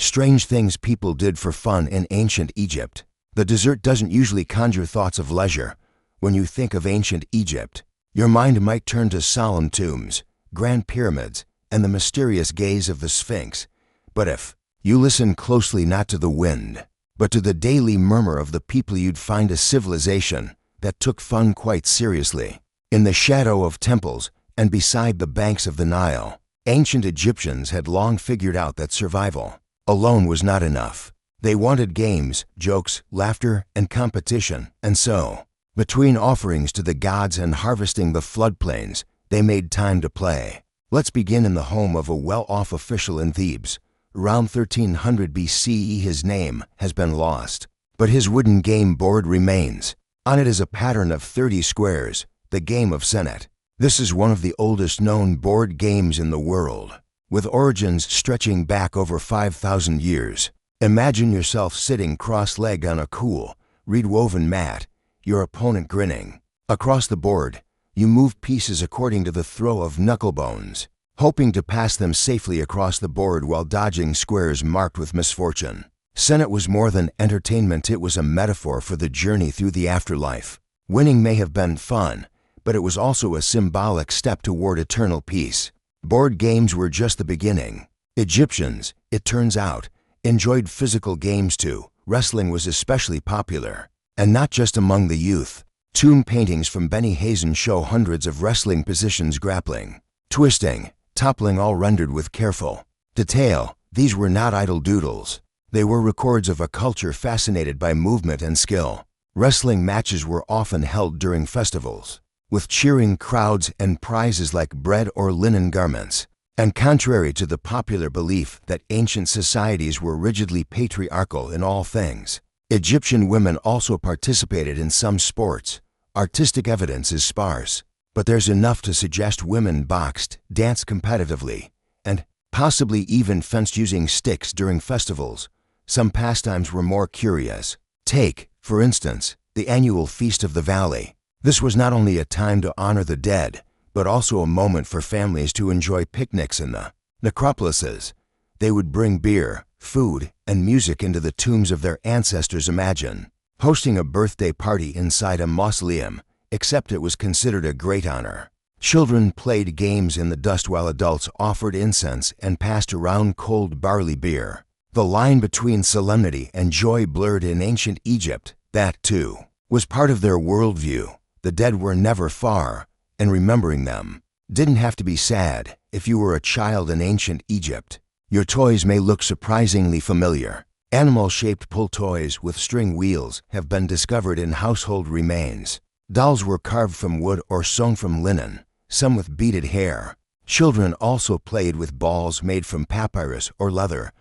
Strange things people did for fun in ancient Egypt. The desert doesn't usually conjure thoughts of leisure. When you think of ancient Egypt, your mind might turn to solemn tombs, grand pyramids, and the mysterious gaze of the Sphinx. But if you listen closely not to the wind, but to the daily murmur of the people, you'd find a civilization that took fun quite seriously. In the shadow of temples and beside the banks of the Nile, ancient Egyptians had long figured out that survival alone was not enough. They wanted games, jokes, laughter, and competition, and so, between offerings to the gods and harvesting the floodplains, they made time to play. Let's begin in the home of a well-off official in Thebes. Around 1300 BCE, his name has been lost, but his wooden game board remains. On it is a pattern of 30 squares, the game of Senet. This is one of the oldest known board games in the world, with origins stretching back over 5,000 years. Imagine yourself sitting cross-legged on a cool, reed-woven mat, your opponent grinning. Across the board, you move pieces according to the throw of knucklebones, hoping to pass them safely across the board while dodging squares marked with misfortune. Senet was more than entertainment, it was a metaphor for the journey through the afterlife. Winning may have been fun, but it was also a symbolic step toward eternal peace. Board games were just the beginning. Egyptians, it turns out, enjoyed physical games too. Wrestling was especially popular, and not just among the youth. Tomb paintings from Beni Hazen show hundreds of wrestling positions, grappling, twisting, toppling, all rendered with careful detail. These were not idle doodles. They were records of a culture fascinated by movement and skill. Wrestling matches were often held during festivals, with cheering crowds and prizes like bread or linen garments. And contrary to the popular belief that ancient societies were rigidly patriarchal in all things, Egyptian women also participated in some sports. Artistic evidence is sparse, but there's enough to suggest women boxed, danced competitively, and possibly even fenced using sticks during festivals. Some pastimes were more curious. Take, for instance, the annual Feast of the Valley. This was not only a time to honor the dead, but also a moment for families to enjoy picnics in the necropolises. They would bring beer, food, and music into the tombs of their ancestors. Imagine hosting a birthday party inside a mausoleum, except it was considered a great honor. Children played games in the dust while adults offered incense and passed around cold barley beer. The line between solemnity and joy blurred in ancient Egypt. That, too, was part of their worldview. The dead were never far, and remembering them didn't have to be sad. If you were a child in ancient Egypt, your toys may look surprisingly familiar. Animal-shaped pull toys with string wheels have been discovered in household remains. Dolls were carved from wood or sewn from linen, some with beaded hair. Children also played with balls made from papyrus or leather,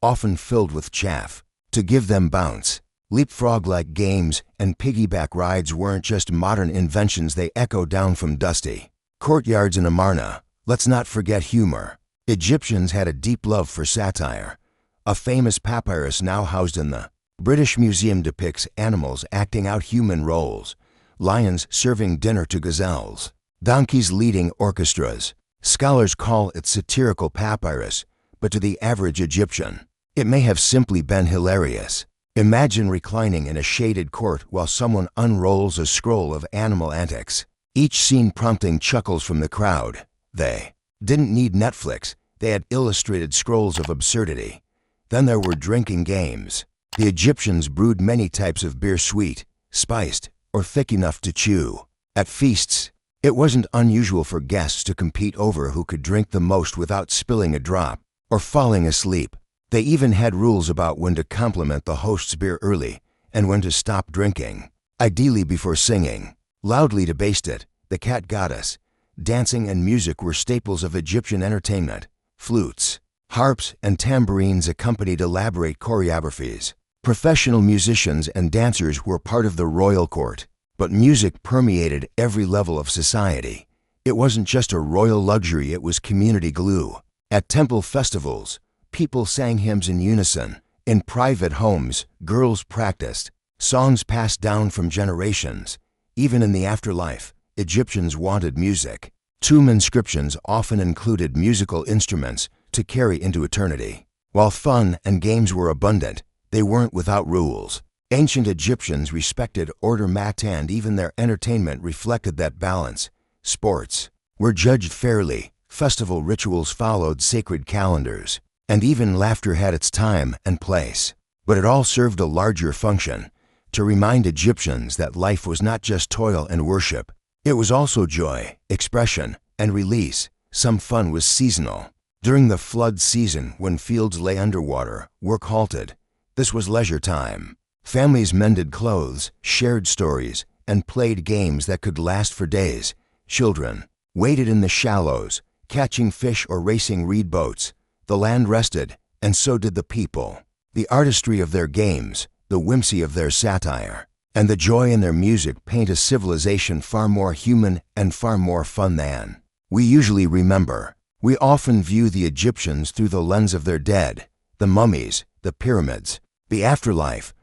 often filled with chaff, to give them bounce. Leapfrog-like games and piggyback rides weren't just modern inventions, they echoed down from dusty courtyards in Amarna. Let's not forget humor. Egyptians had a deep love for satire. A famous papyrus now housed in the British Museum depicts animals acting out human roles, lions serving dinner to gazelles, donkeys leading orchestras. Scholars call it satirical papyrus, but to the average Egyptian, it may have simply been hilarious. Imagine reclining in a shaded court while someone unrolls a scroll of animal antics, each scene prompting chuckles from the crowd. They didn't need Netflix, they had illustrated scrolls of absurdity. Then there were drinking games. The Egyptians brewed many types of beer, sweet, spiced, or thick enough to chew. At feasts, it wasn't unusual for guests to compete over who could drink the most without spilling a drop or falling asleep. They even had rules about when to compliment the host's beer early and when to stop drinking, ideally before singing loudly to baste it. The cat goddess, dancing and music were staples of Egyptian entertainment. Flutes, harps, and tambourines accompanied elaborate choreographies. Professional musicians and dancers were part of the royal court, but music permeated every level of society. It wasn't just a royal luxury, it was community glue. At temple festivals, people sang hymns in unison. In private homes, girls practiced songs passed down from generations. Even in the afterlife, Egyptians wanted music. Tomb inscriptions often included musical instruments to carry into eternity. While fun and games were abundant, they weren't without rules. Ancient Egyptians respected order, and even their entertainment reflected that balance. Sports were judged fairly, festival rituals followed sacred calendars, and even laughter had its time and place. But it all served a larger function, to remind Egyptians that life was not just toil and worship. It was also joy, expression, and release. Some fun was seasonal. During the flood season, when fields lay underwater, work halted. This was leisure time. Families mended clothes, shared stories, and played games that could last for days. Children waded in the shallows, catching fish or racing reed boats. The land rested, and so did the people. The artistry of their games, the whimsy of their satire, and the joy in their music paint a civilization far more human and far more fun than we usually remember. We often view the Egyptians through the lens of their dead, the mummies, the pyramids, the afterlife,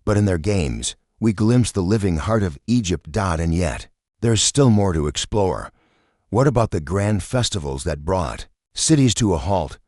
but in their games, we glimpse the living heart of Egypt. And yet, there's still more to explore. What about the grand festivals that brought cities to a halt?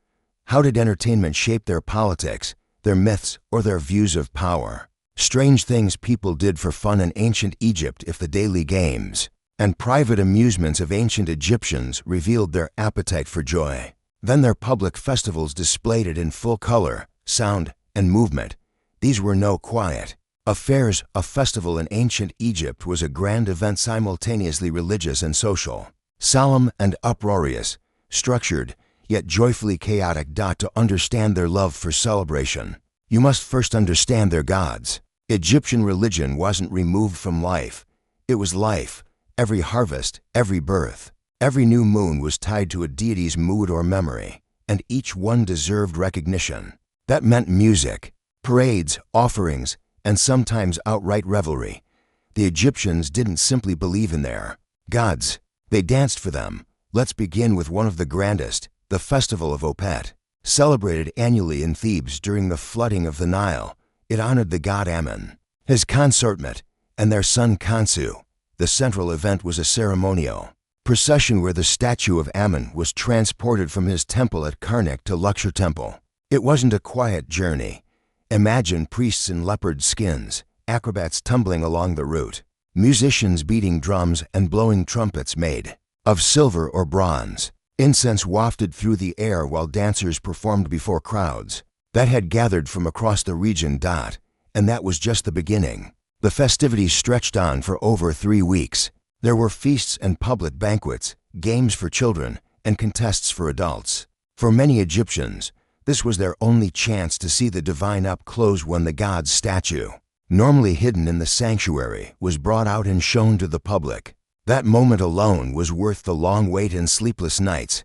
How did entertainment shape their politics, their myths, or their views of power? Strange things people did for fun in ancient Egypt. If the daily games and private amusements of ancient Egyptians revealed their appetite for joy, then their public festivals displayed it in full color, sound, and movement. These were no quiet affairs. A festival in ancient Egypt was a grand event, simultaneously religious and social, solemn and uproarious, structured, yet joyfully chaotic. To understand their love for celebration, you must first understand their gods. Egyptian religion wasn't removed from life. It was life. Every harvest, every birth, every new moon was tied to a deity's mood or memory, and each one deserved recognition. That meant music, parades, offerings, and sometimes outright revelry. The Egyptians didn't simply believe in their gods, they danced for them. Let's begin with one of the grandest, the Festival of Opet. Celebrated annually in Thebes during the flooding of the Nile, it honored the god Ammon, his consort Met, and their son Khonsu. The central event was a ceremonial procession where the statue of Ammon was transported from his temple at Karnak to Luxor Temple. It wasn't a quiet journey. Imagine priests in leopard skins, acrobats tumbling along the route, musicians beating drums and blowing trumpets made of silver or bronze. Incense wafted through the air while dancers performed before crowds that had gathered from across the region. And that was just the beginning. The festivities stretched on for over 3 weeks. There were feasts and public banquets, games for children, and contests for adults. For many Egyptians, this was their only chance to see the divine up close when the god's statue, normally hidden in the sanctuary, was brought out and shown to the public. That moment alone was worth the long wait and sleepless nights.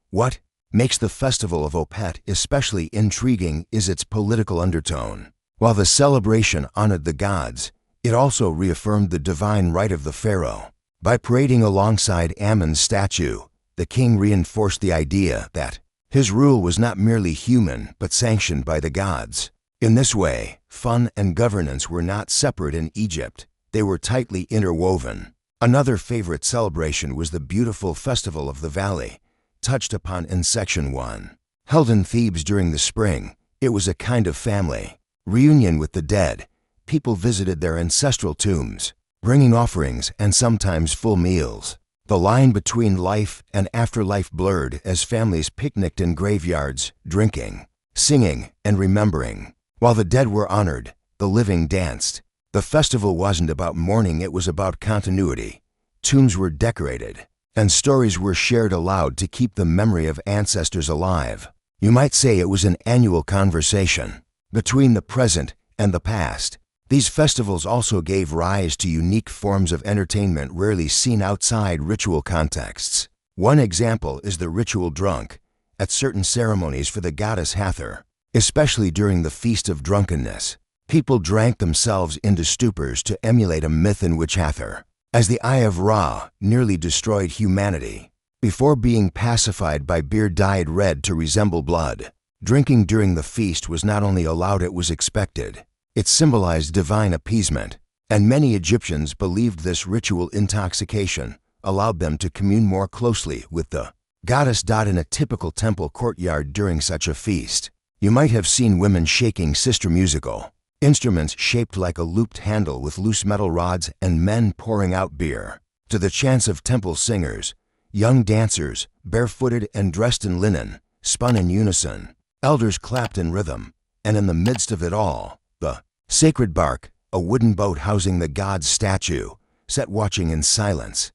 What makes the Festival of Opet especially intriguing is its political undertone. While the celebration honored the gods, it also reaffirmed the divine right of the pharaoh. By parading alongside Ammon's statue, the king reinforced the idea that his rule was not merely human but sanctioned by the gods. In this way, fun and governance were not separate in Egypt. They were tightly interwoven. Another favorite celebration was the beautiful Festival of the Valley, touched upon in Section 1. Held in Thebes during the spring, it was a kind of family reunion with the dead. People visited their ancestral tombs, bringing offerings and sometimes full meals. The line between life and afterlife blurred as families picnicked in graveyards, drinking, singing, and remembering. While the dead were honored, the living danced. The festival wasn't about mourning, it was about continuity. Tombs were decorated, and stories were shared aloud to keep the memory of ancestors alive. You might say it was an annual conversation between the present and the past. These festivals also gave rise to unique forms of entertainment rarely seen outside ritual contexts. One example is the ritual drunk at certain ceremonies for the goddess Hathor, especially during the Feast of Drunkenness. People drank themselves into stupors to emulate a myth in which Hathor, as the Eye of Ra, nearly destroyed humanity. Before being pacified by beer dyed red to resemble blood, drinking during the feast was not only allowed, it was expected. It symbolized divine appeasement, and many Egyptians believed this ritual intoxication allowed them to commune more closely with the goddess. In a typical temple courtyard during such a feast, You might have seen women shaking sister musical instruments shaped like a looped handle with loose metal rods, and men pouring out beer. To the chants of temple singers, young dancers, barefooted and dressed in linen, spun in unison. Elders clapped in rhythm, and in the midst of it all, the sacred bark, a wooden boat housing the god's statue, sat watching in silence.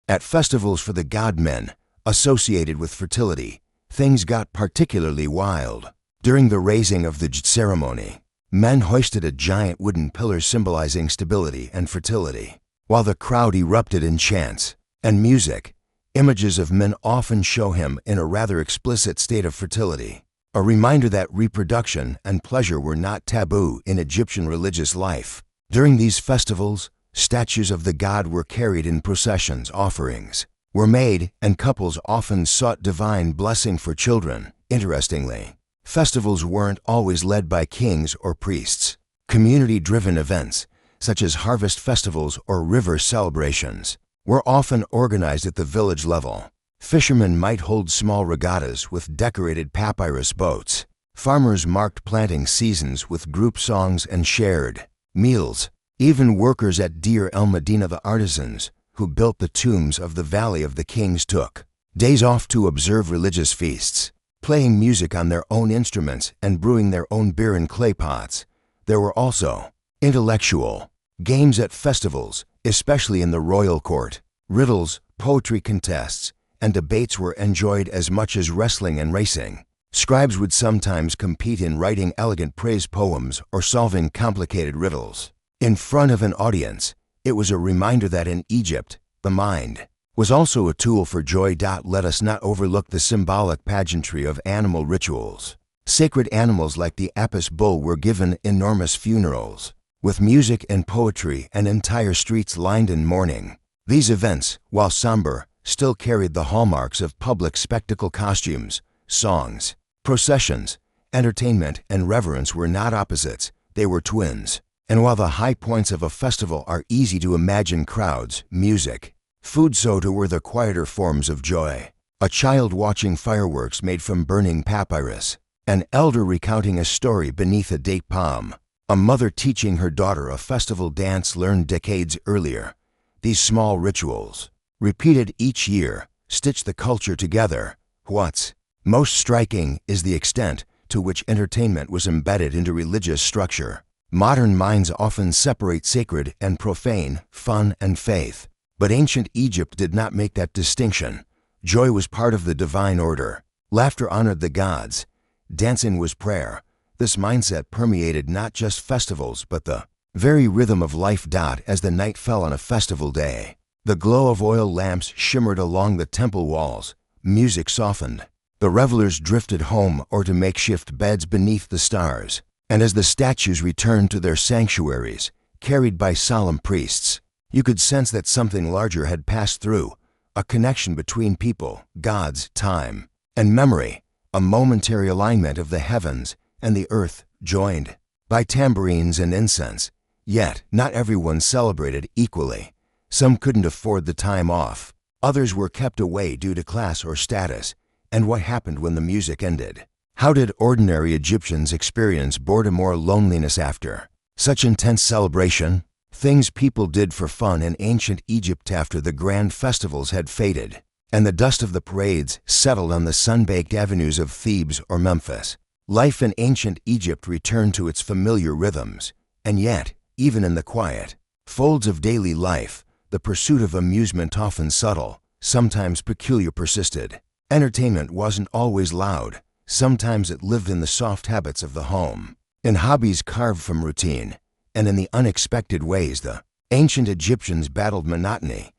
At festivals for the god-men, associated with fertility, things got particularly wild. During the raising of the ceremony, men hoisted a giant wooden pillar symbolizing stability and fertility. While the crowd erupted in chants and music, images of men often show him in a rather explicit state of fertility, a reminder that reproduction and pleasure were not taboo in Egyptian religious life. During these festivals, statues of the god were carried in processions, offerings were made, and couples often sought divine blessing for children. Interestingly, festivals weren't always led by kings or priests. Community-driven events, such as harvest festivals or river celebrations, were often organized at the village level. Fishermen might hold small regattas with decorated papyrus boats. Farmers marked planting seasons with group songs and shared meals. Even workers at Deir el-Medina, the artisans who built the tombs of the Valley of the Kings, took days off to observe religious feasts, playing music on their own instruments and brewing their own beer in clay pots. There were also intellectual games at festivals, especially in the royal court. Riddles, poetry contests, and debates were enjoyed as much as wrestling and racing. Scribes would sometimes compete in writing elegant praise poems or solving complicated riddles. In front of an audience, it was a reminder that in Egypt, the mind was also a tool for joy. Let us not overlook the symbolic pageantry of animal rituals. Sacred animals like the Apis bull were given enormous funerals, with music and poetry and entire streets lined in mourning. These events, while somber, still carried the hallmarks of public spectacle. Costumes, songs, processions, entertainment, and reverence were not opposites, they were twins. And while the high points of a festival are easy to imagine, crowds, music, food, so too were the quieter forms of joy. A child watching fireworks made from burning papyrus, an elder recounting a story beneath a date palm, a mother teaching her daughter a festival dance learned decades earlier. These small rituals, repeated each year, stitch the culture together. What's most striking is the extent to which entertainment was embedded into religious structure. Modern minds often separate sacred and profane, fun and faith. But ancient Egypt did not make that distinction. Joy was part of the divine order. Laughter honored the gods. Dancing was prayer. This mindset permeated not just festivals but the very rhythm of life. As the night fell on a festival day, the glow of oil lamps shimmered along the temple walls. Music softened. The revelers drifted home or to makeshift beds beneath the stars. And as the statues returned to their sanctuaries, carried by solemn priests, you could sense that something larger had passed through, a connection between people, gods, time, and memory, a momentary alignment of the heavens and the earth joined by tambourines and incense. Yet, not everyone celebrated equally. Some couldn't afford the time off. Others were kept away due to class or status. And what happened when the music ended? How did ordinary Egyptians experience boredom or loneliness after such intense celebration? Things people did for fun in ancient Egypt after the grand festivals had faded, and the dust of the parades settled on the sun-baked avenues of Thebes or Memphis. Life in ancient Egypt returned to its familiar rhythms, and yet, even in the quiet folds of daily life, the pursuit of amusement, often subtle, sometimes peculiar, persisted. Entertainment wasn't always loud. Sometimes it lived in the soft habits of the home, in hobbies carved from routine, and in the unexpected ways the ancient Egyptians battled monotony.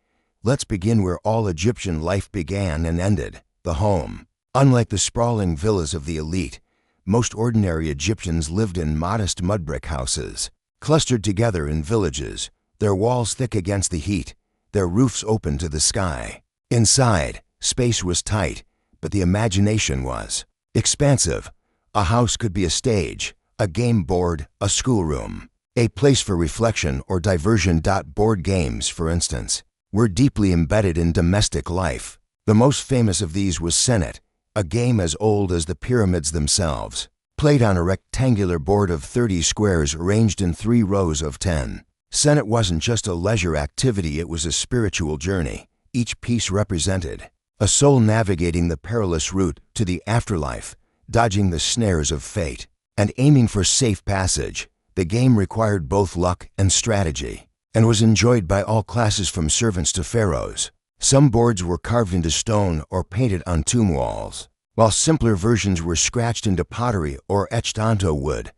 Let's begin where all Egyptian life began and ended, the home. Unlike the sprawling villas of the elite, most ordinary Egyptians lived in modest mud brick houses, clustered together in villages, their walls thick against the heat, their roofs open to the sky. Inside, space was tight, but the imagination was expansive. A house could be a stage, a game board, a schoolroom, a place for reflection or diversion. Board games, for instance, were deeply embedded in domestic life. The most famous of these was Senet, a game as old as the pyramids themselves. played on a rectangular board of 30 squares arranged in 3 rows of 10. Senet wasn't just a leisure activity, it was a spiritual journey. Each piece represented a soul navigating the perilous route to the afterlife, dodging the snares of fate, and aiming for safe passage. The game required both luck and strategy, and was enjoyed by all classes from servants to pharaohs. Some boards were carved into stone or painted on tomb walls, while simpler versions were scratched into pottery or etched onto wood.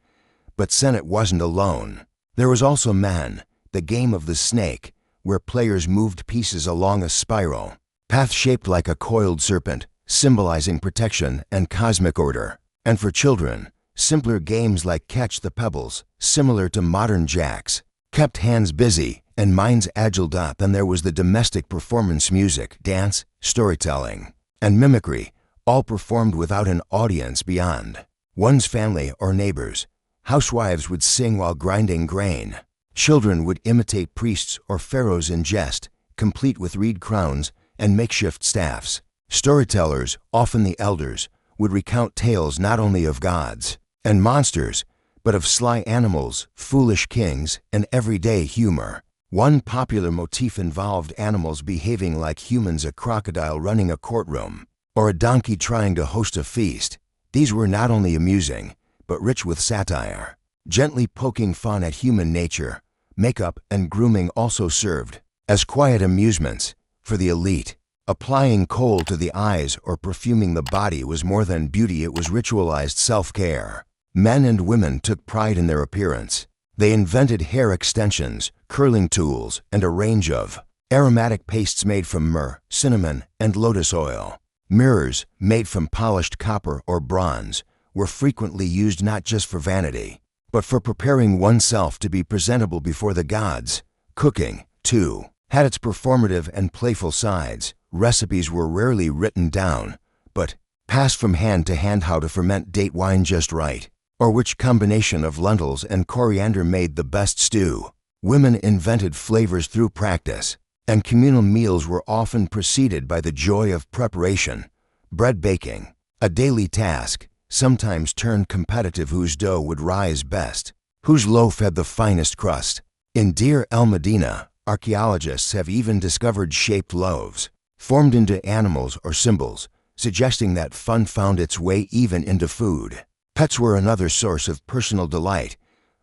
But Senet wasn't alone. There was also Man, the game of the snake, where players moved pieces along a spiral path shaped like a coiled serpent, symbolizing protection and cosmic order. And for children, simpler games like Catch the Pebbles, similar to modern jacks, kept hands busy and minds agile. Then there was the domestic performance: music, dance, storytelling, and mimicry, all performed without an audience beyond one's family or neighbors. Housewives would sing while grinding grain. Children would imitate priests or pharaohs in jest, complete with reed crowns and makeshift staffs. Storytellers, often the elders, would recount tales not only of gods and monsters, but of sly animals, foolish kings, and everyday humor. One popular motif involved animals behaving like humans: a crocodile running a courtroom, or a donkey trying to host a feast. These were not only amusing, but rich with satire, gently poking fun at human nature. Makeup and grooming also served as quiet amusements for the elite. Applying kohl to the eyes or perfuming the body was more than beauty, it was ritualized self-care. Men and women took pride in their appearance. They invented hair extensions, curling tools, and a range of aromatic pastes made from myrrh, cinnamon, and lotus oil. Mirrors, made from polished copper or bronze, were frequently used not just for vanity, but for preparing oneself to be presentable before the gods. Cooking, too, had its performative and playful sides. Recipes were rarely written down, but passed from hand to hand: how to ferment date wine just right, or which combination of lentils and coriander made the best stew. Women invented flavors through practice, and communal meals were often preceded by the joy of preparation. Bread baking, a daily task, sometimes turned competitive: whose dough would rise best, whose loaf had the finest crust. In Deir el-Medina, archaeologists have even discovered shaped loaves, formed into animals or symbols, suggesting that fun found its way even into food. Pets were another source of personal delight.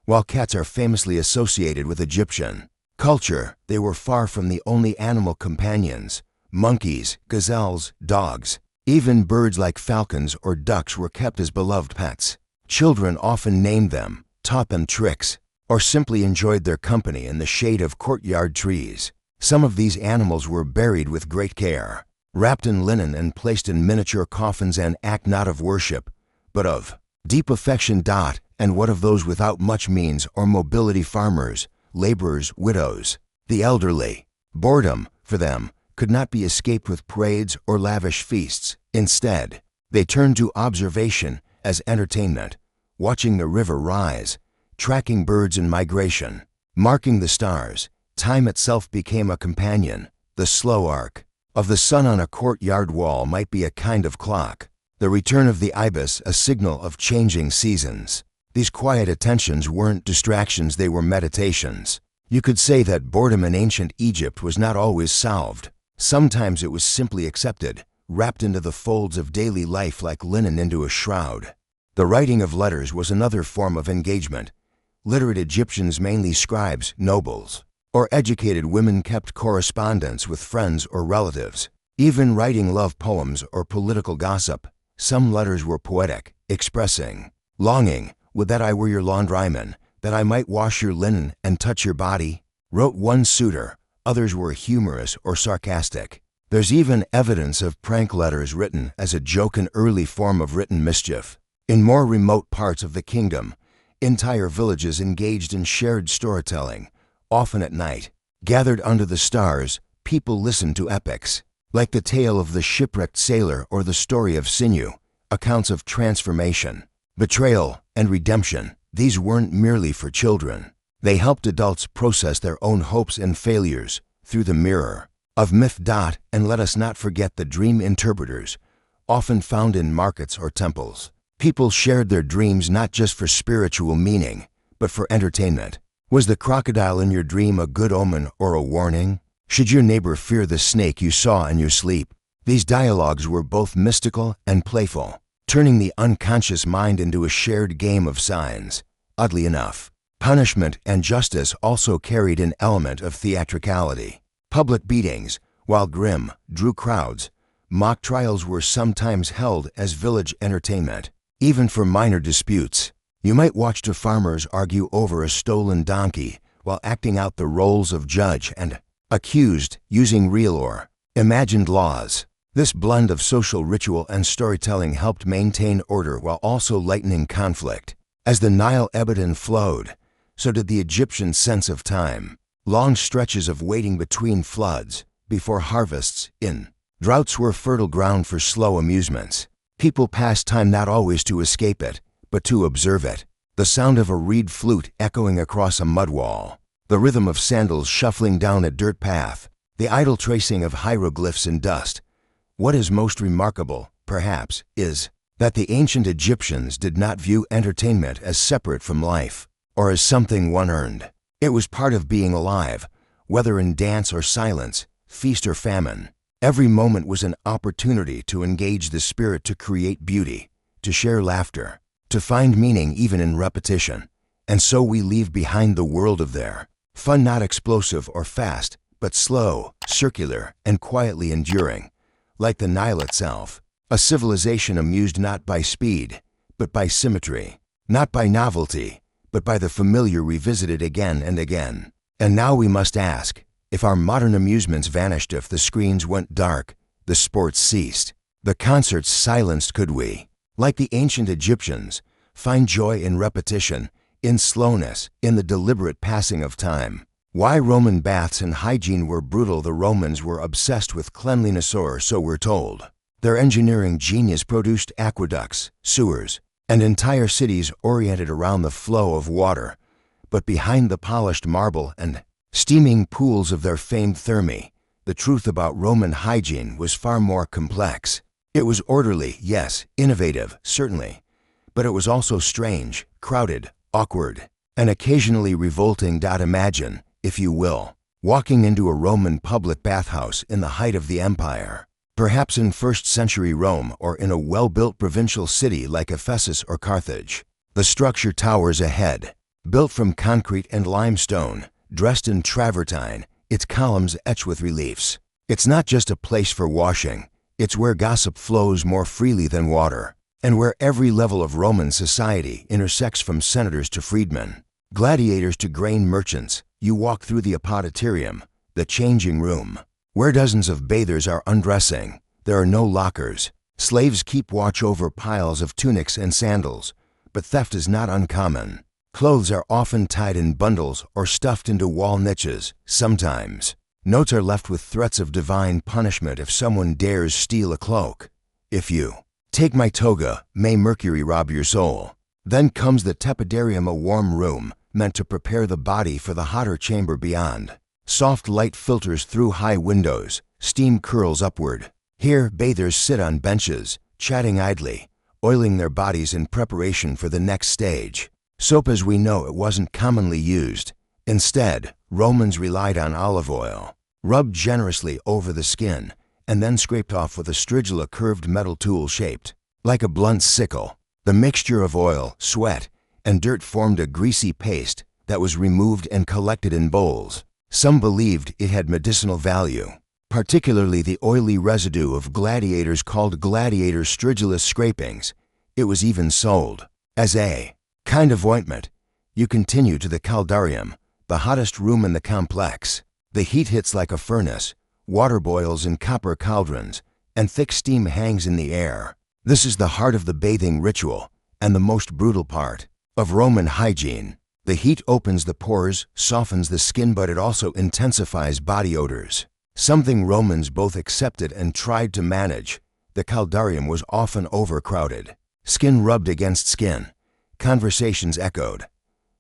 While cats are famously associated with Egyptian culture, they were far from the only animal companions. Monkeys, gazelles, dogs, even birds like falcons or ducks were kept as beloved pets. Children often named them, taught them tricks, or simply enjoyed their company in the shade of courtyard trees. Some of these animals were buried with great care, wrapped in linen and placed in miniature coffins, an act not of worship, but of deep affection. And what of those without much means or mobility: farmers, laborers, widows, the elderly? Boredom, for them, could not be escaped with parades or lavish feasts. Instead, they turned to observation as entertainment, watching the river rise, tracking birds in migration, marking the stars. Time itself became a companion. The slow arc of the sun on a courtyard wall might be a kind of clock. The return of the ibis a signal of changing seasons. These quiet attentions weren't distractions, they were meditations. You could say that boredom in ancient Egypt was not always solved. Sometimes it was simply accepted, wrapped into the folds of daily life like linen into a shroud. The writing of letters was another form of engagement. Literate Egyptians, mainly scribes, nobles, or educated women, kept correspondence with friends or relatives, even writing love poems or political gossip. Some letters were poetic, expressing longing: would that I were your laundryman, that I might wash your linen and touch your body, wrote one suitor. Others were humorous or sarcastic. There's even evidence of prank letters written as a joke, an early form of written mischief. In more remote parts of the kingdom, entire villages engaged in shared storytelling. Often at night, gathered under the stars, people listened to epics, like the tale of the shipwrecked sailor or the story of Sinew, accounts of transformation, betrayal, and redemption. These weren't merely for children. They helped adults process their own hopes and failures through the mirror of myth. And let us not forget the dream interpreters, often found in markets or temples. People shared their dreams not just for spiritual meaning, but for entertainment. Was the crocodile in your dream a good omen or a warning? Should your neighbor fear the snake you saw in your sleep? These dialogues were both mystical and playful, turning the unconscious mind into a shared game of signs. Oddly enough, punishment and justice also carried an element of theatricality. Public beatings, while grim, drew crowds. Mock trials were sometimes held as village entertainment, even for minor disputes. You might watch two farmers argue over a stolen donkey while acting out the roles of judge and accused using real or imagined laws. This blend of social ritual and storytelling helped maintain order while also lightening conflict. As the Nile ebbed and flowed, so did the Egyptian sense of time. Long stretches of waiting between floods, before harvests, in droughts were fertile ground for slow amusements. People passed time not always to escape it, but to observe it. The sound of a reed flute echoing across a mud wall, the rhythm of sandals shuffling down a dirt path, the idle tracing of hieroglyphs in dust. What is most remarkable, perhaps, is that the ancient Egyptians did not view entertainment as separate from life, or as something one earned. It was part of being alive, whether in dance or silence, feast or famine. Every moment was an opportunity to engage the spirit, to create beauty, to share laughter, to find meaning even in repetition. And so we leave behind the world of their fun, not explosive or fast, but slow, circular, and quietly enduring. Like the Nile itself, a civilization amused not by speed, but by symmetry, not by novelty, but by the familiar revisited again and again. And now we must ask, if our modern amusements vanished, if the screens went dark, the sports ceased, the concerts silenced, could we, like the ancient Egyptians, find joy in repetition, in slowness, in the deliberate passing of time? Why Roman baths and hygiene were brutal? The Romans were obsessed with cleanliness, or so we're told. Their engineering genius produced aqueducts, sewers, and entire cities oriented around the flow of water. But behind the polished marble and steaming pools of their famed thermae, the truth about Roman hygiene was far more complex. It was orderly, yes, innovative, certainly, but it was also strange, crowded, awkward, and occasionally revolting. Imagine, if you will, walking into a Roman public bathhouse in the height of the empire, perhaps in 1st century Rome or in a well-built provincial city like Ephesus or Carthage. The structure towers ahead, built from concrete and limestone, dressed in travertine, its columns etched with reliefs. It's not just a place for washing, it's where gossip flows more freely than water, and where every level of Roman society intersects, from senators to freedmen, gladiators to grain merchants. You walk through the apoditerium, the changing room, where dozens of bathers are undressing. There are no lockers. Slaves keep watch over piles of tunics and sandals, but theft is not uncommon. Clothes are often tied in bundles or stuffed into wall niches. Sometimes, notes are left with threats of divine punishment if someone dares steal a cloak. If you take my toga, may Mercury rob your soul. Then comes the tepidarium, a warm room meant to prepare the body for the hotter chamber beyond. Soft light filters through high windows, steam curls upward. Here, bathers sit on benches, chatting idly, oiling their bodies in preparation for the next stage. Soap, as we know it, wasn't commonly used. Instead, Romans relied on olive oil, rubbed generously over the skin, and then scraped off with a strigil, a curved metal tool shaped like a blunt sickle. The mixture of oil, sweat, and dirt formed a greasy paste that was removed and collected in bowls. Some believed it had medicinal value, particularly the oily residue of gladiators called gladiator stridulus scrapings. It was even sold as a kind of ointment. You continue to the caldarium, the hottest room in the complex. The heat hits like a furnace, water boils in copper cauldrons, and thick steam hangs in the air. This is the heart of the bathing ritual, and the most brutal part of Roman hygiene. The heat opens the pores, softens the skin, but it also intensifies body odors, something Romans both accepted and tried to manage. The caldarium was often overcrowded. Skin rubbed against skin. Conversations echoed.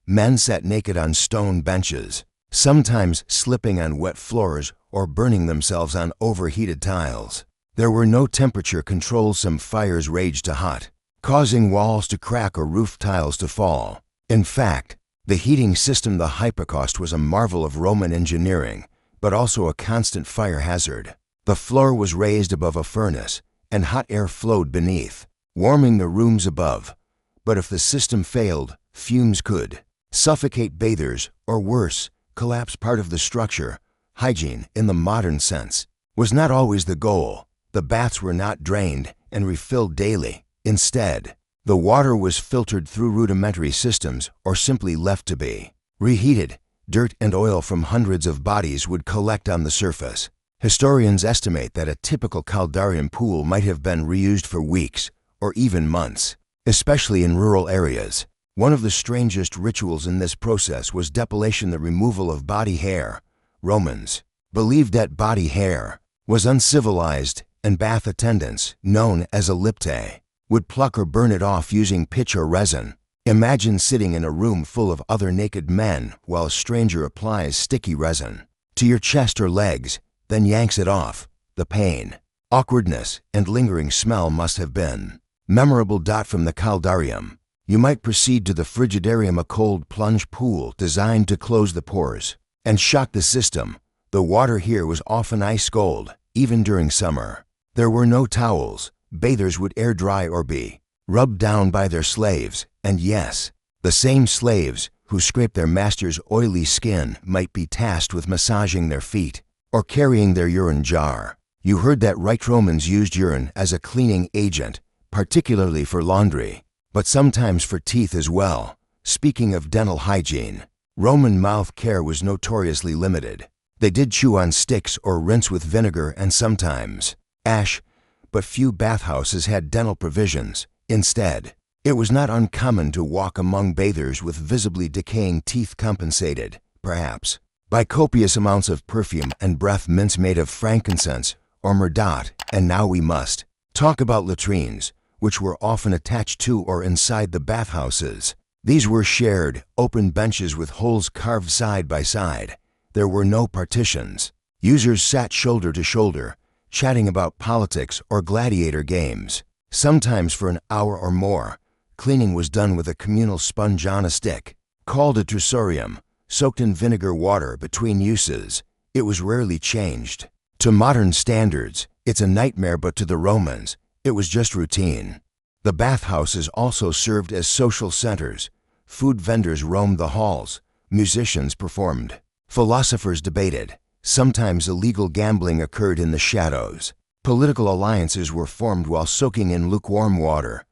Men sat naked on stone benches, sometimes slipping on wet floors or burning themselves on overheated tiles. There were no temperature controls. Some fires raged to hot, causing walls to crack or roof tiles to fall. In fact, the heating system, the hypocaust, was a marvel of Roman engineering, but also a constant fire hazard. The floor was raised above a furnace, and hot air flowed beneath, warming the rooms above. But if the system failed, fumes could suffocate bathers, or worse, collapse part of the structure. Hygiene, in the modern sense, was not always the goal. The baths were not drained and refilled daily. Instead, the water was filtered through rudimentary systems or simply left to be reheated. Dirt and oil from hundreds of bodies would collect on the surface. Historians estimate that a typical caldarium pool might have been reused for weeks or even months, especially in rural areas. One of the strangest rituals in this process was depilation, the removal of body hair. Romans believed that body hair was uncivilized, and bath attendants, known as elliptae, would pluck or burn it off using pitch or resin. Imagine sitting in a room full of other naked men while a stranger applies sticky resin to your chest or legs, then yanks it off. The pain, awkwardness, and lingering smell must have been memorable. From the caldarium, you might proceed to the frigidarium, a cold plunge pool designed to close the pores and shock the system. The water here was often ice cold, even during summer. There were no towels. Bathers would air dry or be rubbed down by their slaves, and yes, the same slaves who scraped their master's oily skin might be tasked with massaging their feet or carrying their urine jar. You heard that right. Romans used urine as a cleaning agent, particularly for laundry, but sometimes for teeth as well. Speaking of dental hygiene, Roman mouth care was notoriously limited. They did chew on sticks or rinse with vinegar and sometimes ash, but few bathhouses had dental provisions. Instead, it was not uncommon to walk among bathers with visibly decaying teeth, compensated, perhaps, by copious amounts of perfume and breath mints made of frankincense or myrrh. And now we must talk about latrines, which were often attached to or inside the bathhouses. These were shared, open benches with holes carved side by side. There were no partitions. Users sat shoulder to shoulder, chatting about politics or gladiator games. Sometimes for an hour or more, cleaning was done with a communal sponge on a stick, called a trusorium, soaked in vinegar water between uses. It was rarely changed. To modern standards, it's a nightmare, but to the Romans, it was just routine. The bathhouses also served as social centers. Food vendors roamed the halls, musicians performed, philosophers debated. Sometimes illegal gambling occurred in the shadows. Political alliances were formed while soaking in lukewarm water.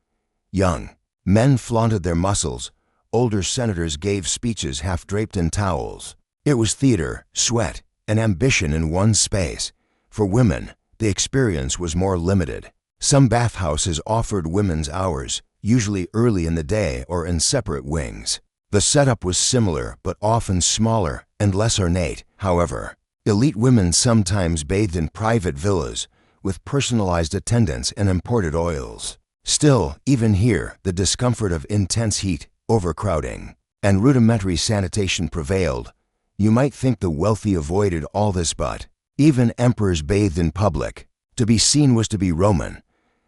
Young men flaunted their muscles. Older senators gave speeches half draped in towels. It was theater, sweat, and ambition in one space. For women, the experience was more limited. Some bathhouses offered women's hours, usually early in the day or in separate wings. The setup was similar, but often smaller and less ornate. However, elite women sometimes bathed in private villas with personalized attendants and imported oils. Still, even here, the discomfort of intense heat, overcrowding, and rudimentary sanitation prevailed. You might think the wealthy avoided all this, but even emperors bathed in public. To be seen was to be Roman.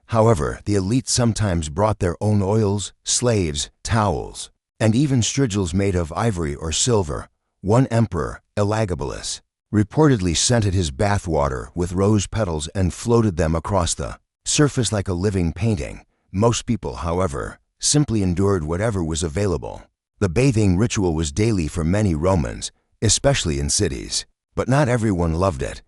However, the elite sometimes brought their own oils, slaves, towels, and even strigils made of ivory or silver. One emperor, Elagabalus, reportedly scented his bathwater with rose petals and floated them across the surface like a living painting. Most people, however, simply endured whatever was available. The bathing ritual was daily for many Romans, especially in cities, but not everyone loved it.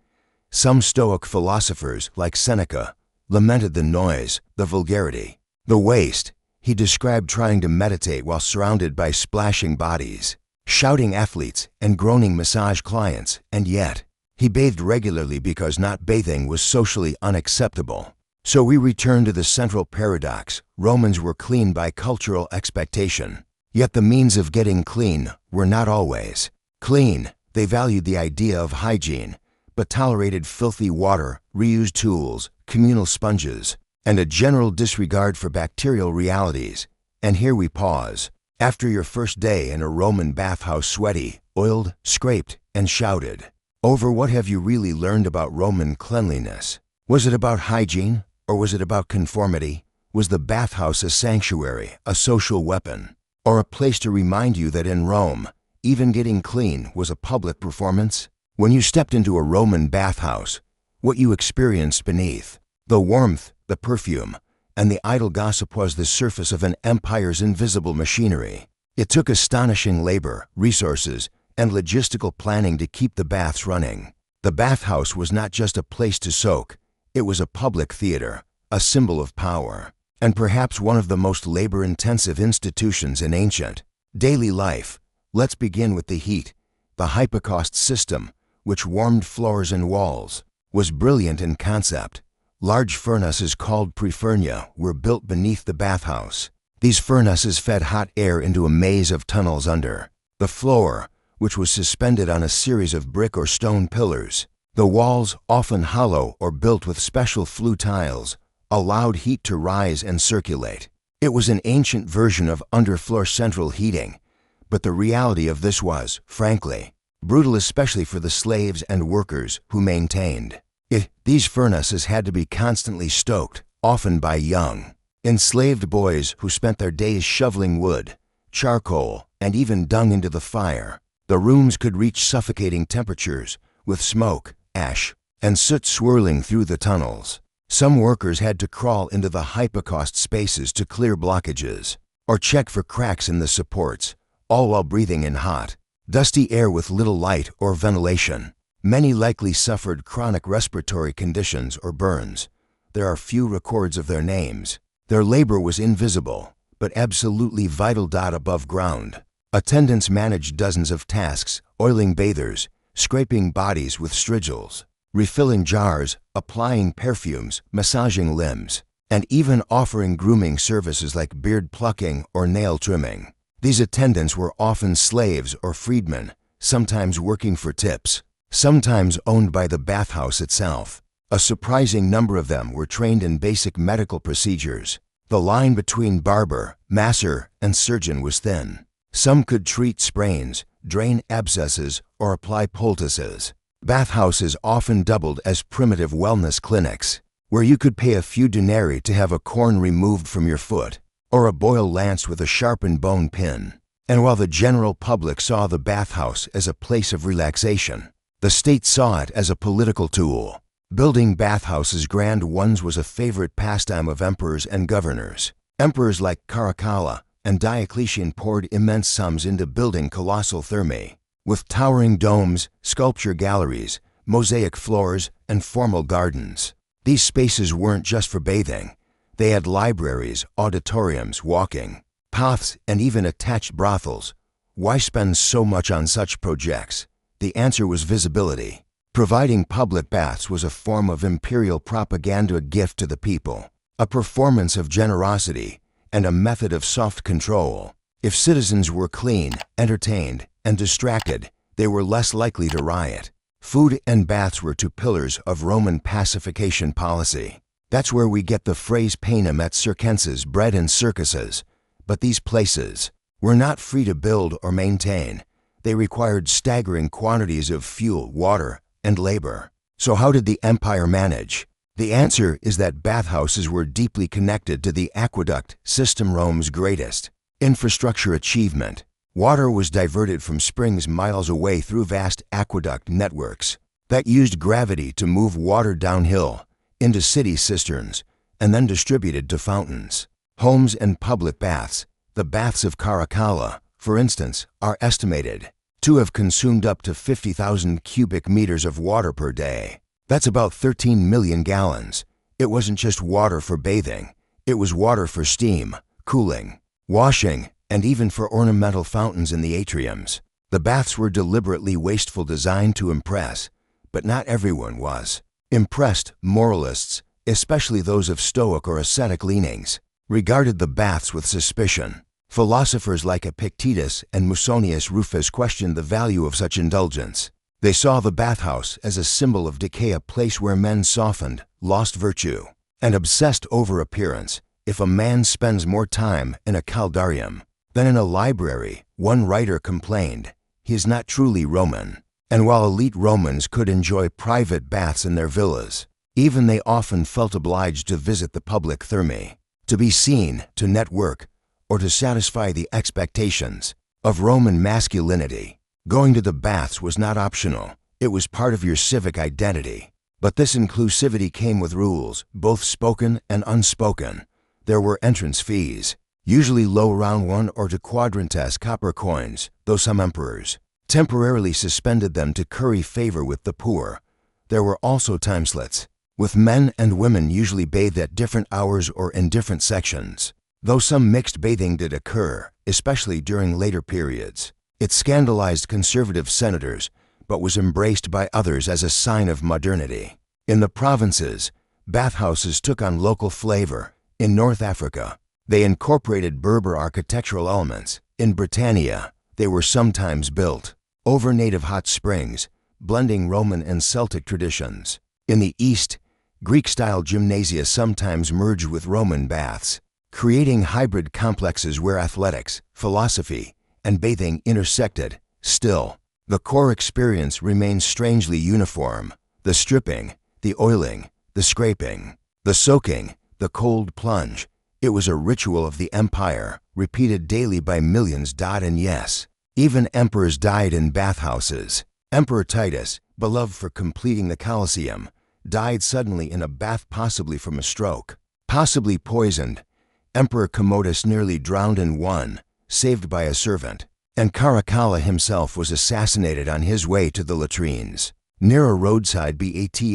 Some Stoic philosophers, like Seneca, lamented the noise, the vulgarity, the waste. He described trying to meditate while surrounded by splashing bodies, shouting athletes, and groaning massage clients, and yet, he bathed regularly because not bathing was socially unacceptable. So we return to the central paradox. Romans were clean by cultural expectation, yet the means of getting clean were not always clean. They valued the idea of hygiene, but tolerated filthy water, reused tools, communal sponges, and a general disregard for bacterial realities. And here we pause. After your first day in a Roman bathhouse, sweaty, oiled, scraped, and shouted over, what have you really learned about Roman cleanliness? Was it about hygiene, or was it about conformity? Was the bathhouse a sanctuary, a social weapon, or a place to remind you that in Rome, even getting clean was a public performance? When you stepped into a Roman bathhouse, what you experienced beneath, the warmth, the perfume, and the idle gossip was the surface of an empire's invisible machinery. It took astonishing labor, resources, and logistical planning to keep the baths running. The bathhouse was not just a place to soak, it was a public theater, a symbol of power, and perhaps one of the most labor-intensive institutions in ancient daily life. Let's begin with the heat. The hypocaust system, which warmed floors and walls, was brilliant in concept. Large furnaces called prefurnia were built beneath the bathhouse. These furnaces fed hot air into a maze of tunnels under the floor, which was suspended on a series of brick or stone pillars. The walls, often hollow or built with special flue tiles, allowed heat to rise and circulate. It was an ancient version of underfloor central heating, but the reality of this was, frankly, brutal, especially for the slaves and workers who maintained it. These furnaces had to be constantly stoked, often by young, enslaved boys who spent their days shoveling wood, charcoal, and even dung into the fire. The rooms could reach suffocating temperatures, with smoke, ash, and soot swirling through the tunnels. Some workers had to crawl into the hypocaust spaces to clear blockages, or check for cracks in the supports, all while breathing in hot, dusty air with little light or ventilation. Many likely suffered chronic respiratory conditions or burns. There are few records of their names. Their labor was invisible, but absolutely vital. Above ground, attendants managed dozens of tasks, oiling bathers, scraping bodies with strigils, refilling jars, applying perfumes, massaging limbs, and even offering grooming services like beard plucking or nail trimming. These attendants were often slaves or freedmen, sometimes working for tips, sometimes owned by the bathhouse itself. A surprising number of them were trained in basic medical procedures. The line between barber, masser, and surgeon was thin. Some could treat sprains, drain abscesses, or apply poultices. Bathhouses often doubled as primitive wellness clinics, where you could pay a few denarii to have a corn removed from your foot, or a boil lanced with a sharpened bone pin. And while the general public saw the bathhouse as a place of relaxation, the state saw it as a political tool. Building bathhouses, grand ones, was a favorite pastime of emperors and governors. Emperors like Caracalla and Diocletian poured immense sums into building colossal thermae, with towering domes, sculpture galleries, mosaic floors, and formal gardens. These spaces weren't just for bathing. They had libraries, auditoriums, walking paths, and even attached brothels. Why spend so much on such projects? The answer was visibility. Providing public baths was a form of imperial propaganda, a gift to the people, a performance of generosity, and a method of soft control. If citizens were clean, entertained, and distracted, they were less likely to riot. Food and baths were two pillars of Roman pacification policy. That's where we get the phrase panem et circenses, bread and circuses. But these places were not free to build or maintain. They required staggering quantities of fuel, water, and labor. So how did the empire manage? The answer is that bathhouses were deeply connected to the aqueduct system, Rome's greatest infrastructure achievement. Water was diverted from springs miles away through vast aqueduct networks that used gravity to move water downhill into city cisterns and then distributed to fountains. Homes and public baths, the baths of Caracalla, for instance, are estimated to have consumed up to 50,000 cubic meters of water per day. That's about 13 million gallons. It wasn't just water for bathing. It was water for steam, cooling, washing, and even for ornamental fountains in the atriums. The baths were deliberately wasteful, designed to impress, but not everyone was. Impressed moralists, especially those of Stoic or ascetic leanings, regarded the baths with suspicion. Philosophers like Epictetus and Musonius Rufus questioned the value of such indulgence. They saw the bathhouse as a symbol of decay, a place where men softened, lost virtue, and obsessed over appearance. If a man spends more time in a caldarium than in a library, one writer complained, he is not truly Roman. And while elite Romans could enjoy private baths in their villas, even they often felt obliged to visit the public thermae to be seen, to network, or to satisfy the expectations of Roman masculinity. Going to the baths was not optional. It was part of your civic identity. But this inclusivity came with rules, both spoken and unspoken. There were entrance fees, usually low round 1 or 2 quadrantess copper coins, though some emperors temporarily suspended them to curry favor with the poor. There were also time slits, with men and women usually bathed at different hours or in different sections. Though some mixed bathing did occur, especially during later periods, it scandalized conservative senators, but was embraced by others as a sign of modernity. In the provinces, bathhouses took on local flavor. In North Africa, they incorporated Berber architectural elements. In Britannia, they were sometimes built over native hot springs, blending Roman and Celtic traditions. In the East, Greek-style gymnasia sometimes merged with Roman baths, creating hybrid complexes where athletics, philosophy, and bathing intersected. Still, the core experience remains strangely uniform. The stripping, the oiling, the scraping, the soaking, the cold plunge. It was a ritual of the empire, repeated daily by millions. And yes, even emperors died in bathhouses. Emperor Titus, beloved for completing the Colosseum, died suddenly in a bath, possibly from a stroke, possibly poisoned. Emperor Commodus nearly drowned in one, saved by a servant. And Caracalla himself was assassinated on his way to the latrines, near a roadside bathhouse.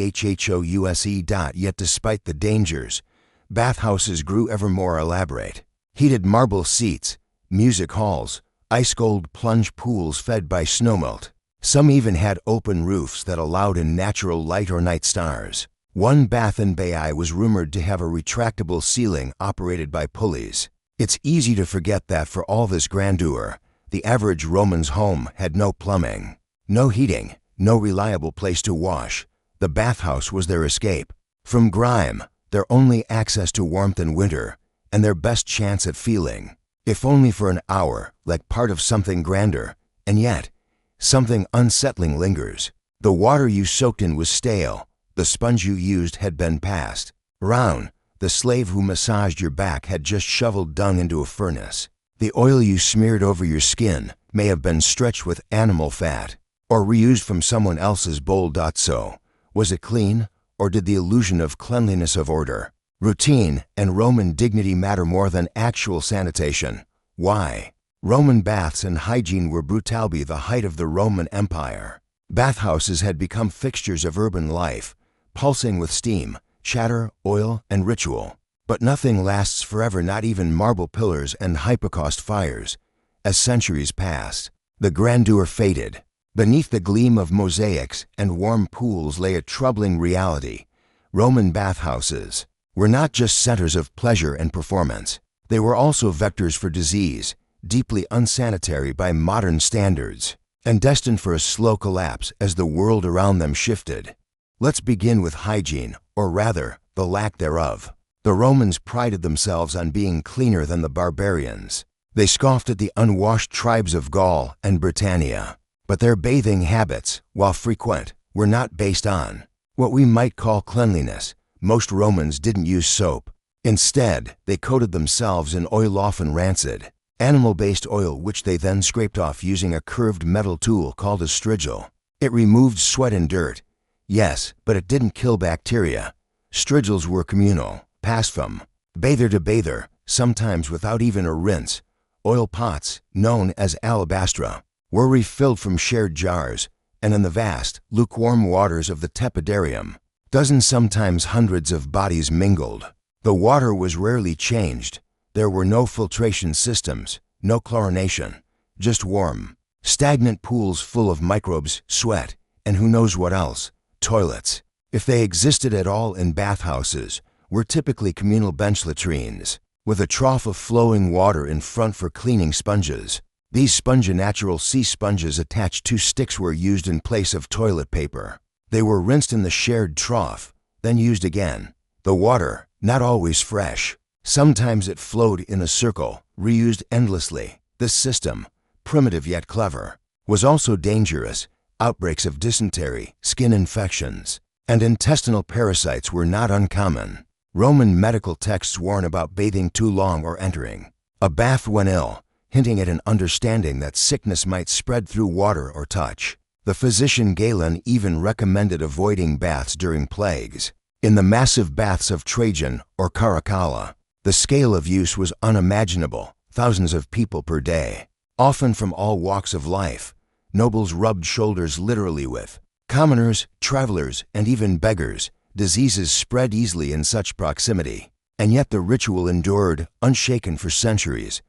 Yet despite the dangers, bathhouses grew ever more elaborate. Heated marble seats, music halls, ice-cold plunge pools fed by snowmelt. Some even had open roofs that allowed in natural light or night stars. One bath in Baiae was rumored to have a retractable ceiling operated by pulleys. It's easy to forget that for all this grandeur, the average Roman's home had no plumbing, no heating, no reliable place to wash. The bathhouse was their escape from grime, their only access to warmth in winter, and their best chance at feeling, if only for an hour, like part of something grander. And yet, something unsettling lingers. The water you soaked in was stale. The sponge you used had been passed round. The slave who massaged your back had just shoveled dung into a furnace. The oil you smeared over your skin may have been stretched with animal fat, or reused from someone else's bowl. So, was it clean, or did the illusion of cleanliness of order, routine, and Roman dignity matter more than actual sanitation? Why? Roman baths and hygiene were brutality the height of the Roman Empire. Bathhouses had become fixtures of urban life, pulsing with steam, chatter, oil, and ritual. But nothing lasts forever, not even marble pillars and hypocaust fires. As centuries passed, the grandeur faded. Beneath the gleam of mosaics and warm pools lay a troubling reality. Roman bathhouses were not just centers of pleasure and performance. They were also vectors for disease, deeply unsanitary by modern standards, and destined for a slow collapse as the world around them shifted. Let's begin with hygiene, or rather, the lack thereof. The Romans prided themselves on being cleaner than the barbarians. They scoffed at the unwashed tribes of Gaul and Britannia. But their bathing habits, while frequent, were not based on what we might call cleanliness. Most Romans didn't use soap. Instead, they coated themselves in oil, often rancid, animal-based oil, which they then scraped off using a curved metal tool called a strigil. It removed sweat and dirt, yes, but it didn't kill bacteria. Strigils were communal, passed from bather to bather, sometimes without even a rinse. Oil pots, known as alabastra, were refilled from shared jars, and in the vast, lukewarm waters of the tepidarium, dozens, sometimes hundreds of bodies mingled. The water was rarely changed. There were no filtration systems, no chlorination, just warm, stagnant pools full of microbes, sweat, and who knows what else. Toilets, if they existed at all in bathhouses, were typically communal bench latrines, with a trough of flowing water in front for cleaning sponges. These natural sea sponges attached to sticks were used in place of toilet paper. They were rinsed in the shared trough, then used again. The water, not always fresh, sometimes it flowed in a circle, reused endlessly. This system, primitive yet clever, was also dangerous. Outbreaks of dysentery, skin infections, and intestinal parasites were not uncommon. Roman medical texts warn about bathing too long or entering a bath when ill, hinting at an understanding that sickness might spread through water or touch. The physician Galen even recommended avoiding baths during plagues. In the massive baths of Trajan or Caracalla, the scale of use was unimaginable, thousands of people per day. Often from all walks of life, nobles rubbed shoulders literally with commoners, travelers, and even beggars. Diseases spread easily in such proximity, and yet the ritual endured unshaken for centuries.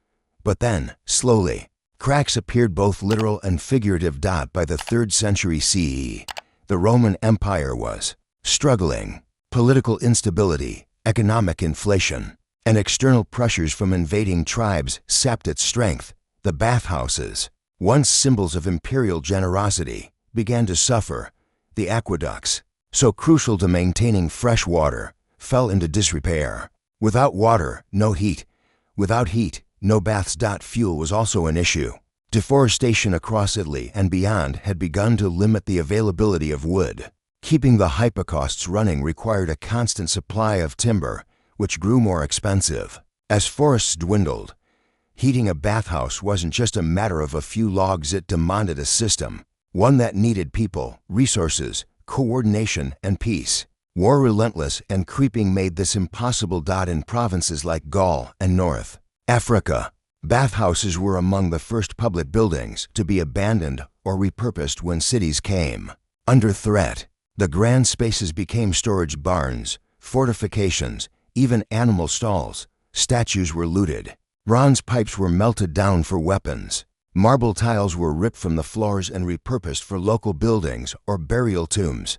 But then, slowly, cracks appeared, both literal and figurative. By the 3rd century CE, the Roman Empire was struggling. Political instability, economic inflation, and external pressures from invading tribes sapped its strength. The bathhouses, once symbols of imperial generosity, began to suffer. The aqueducts, so crucial to maintaining fresh water, fell into disrepair. Without water, no heat. Without heat, no baths. Fuel was also an issue. Deforestation across Italy and beyond had begun to limit the availability of wood. Keeping the hypocausts running required a constant supply of timber, which grew more expensive. As forests dwindled, heating a bathhouse wasn't just a matter of a few logs. It demanded a system, one that needed people, resources, coordination, and peace. War, relentless and creeping, made this impossible. In provinces like Gaul and North Africa, bathhouses were among the first public buildings to be abandoned or repurposed when cities came under threat. The grand spaces became storage barns, fortifications, even animal stalls. Statues were looted. Bronze pipes were melted down for weapons. Marble tiles were ripped from the floors and repurposed for local buildings or burial tombs.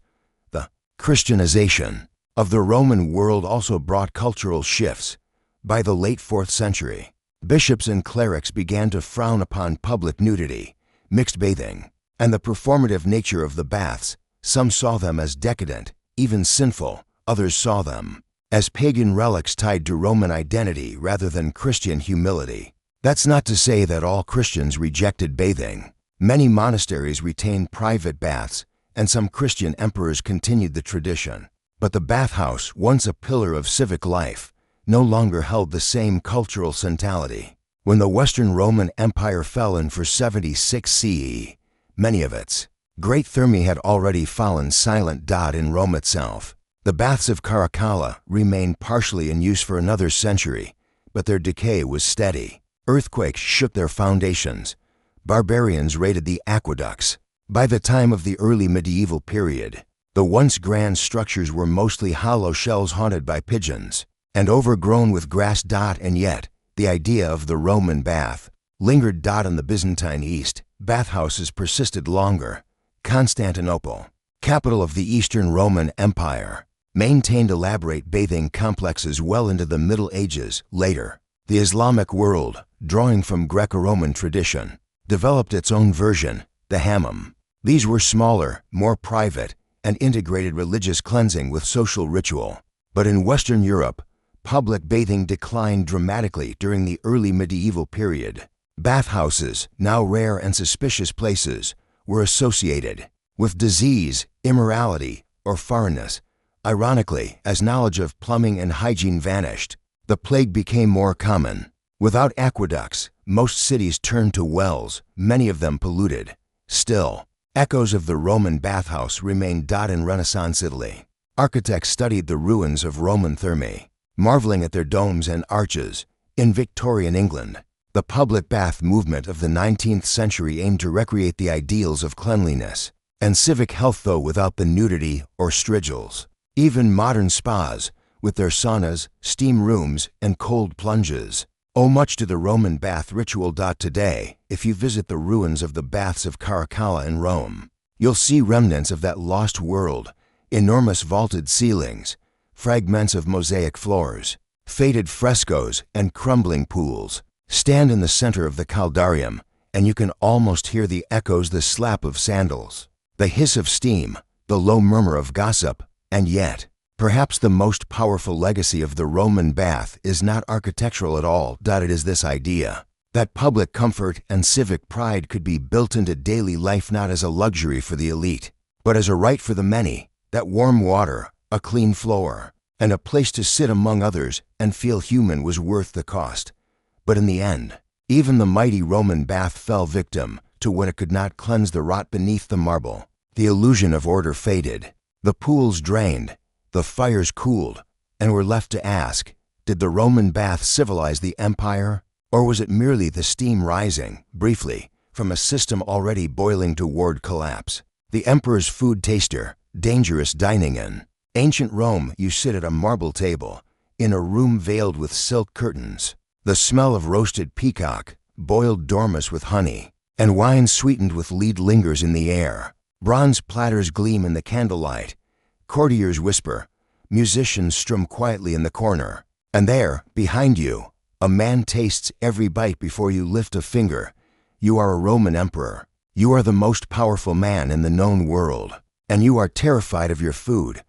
The Christianization of the Roman world also brought cultural shifts. By the late 4th century, bishops and clerics began to frown upon public nudity, mixed bathing, and the performative nature of the baths. Some saw them as decadent, even sinful. Others saw them as pagan relics tied to Roman identity rather than Christian humility. That's not to say that all Christians rejected bathing. Many monasteries retained private baths, and some Christian emperors continued the tradition. But the bathhouse, once a pillar of civic life, no longer held the same cultural centrality. When the Western Roman Empire fell in 476 CE, many of its great thermae had already fallen silent. In Rome itself, the baths of Caracalla remained partially in use for another century, but their decay was steady. Earthquakes shook their foundations. Barbarians raided the aqueducts. By the time of the early medieval period, the once grand structures were mostly hollow shells haunted by pigeons and overgrown with grass. And yet, the idea of the Roman bath lingered. In the Byzantine East, bathhouses persisted longer. Constantinople, capital of the Eastern Roman Empire, maintained elaborate bathing complexes well into the Middle Ages. Later, the Islamic world, drawing from Greco-Roman tradition, developed its own version, the hammam. These were smaller, more private, and integrated religious cleansing with social ritual. But in Western Europe, public bathing declined dramatically during the early medieval period. Bathhouses, now rare and suspicious places, were associated with disease, immorality, or foreignness. Ironically, as knowledge of plumbing and hygiene vanished, the plague became more common. Without aqueducts, most cities turned to wells, many of them polluted. Still, echoes of the Roman bathhouse remained. In Renaissance Italy, architects studied the ruins of Roman thermae, marveling at their domes and arches. In Victorian England, the public bath movement of the 19th century aimed to recreate the ideals of cleanliness and civic health, though without the nudity or strigils. Even modern spas, with their saunas, steam rooms, and cold plunges, owe much to the Roman bath ritual. Today, if you visit the ruins of the baths of Caracalla in Rome, you'll see remnants of that lost world: enormous vaulted ceilings, fragments of mosaic floors, faded frescoes, and crumbling pools. Stand in the center of the caldarium, and you can almost hear the echoes: the slap of sandals, the hiss of steam, the low murmur of gossip. And yet, perhaps the most powerful legacy of the Roman bath is not architectural at all. It is this idea that public comfort and civic pride could be built into daily life, not as a luxury for the elite, but as a right for the many. That warm water, a clean floor, and a place to sit among others and feel human was worth the cost. But in the end, even the mighty Roman bath fell victim to when it could not cleanse the rot beneath the marble. The illusion of order faded. The pools drained, the fires cooled, and were left to ask, did the Roman bath civilize the empire, or was it merely the steam rising, briefly, from a system already boiling toward collapse? The emperor's food taster, dangerous dining in. Ancient Rome, you sit at a marble table, in a room veiled with silk curtains. The smell of roasted peacock, boiled dormice with honey, and wine sweetened with lead lingers in the air. Bronze platters gleam in the candlelight. Courtiers whisper. Musicians strum quietly in the corner. And there, behind you, a man tastes every bite before you lift a finger. You are a Roman emperor. You are the most powerful man in the known world. And you are terrified of your food.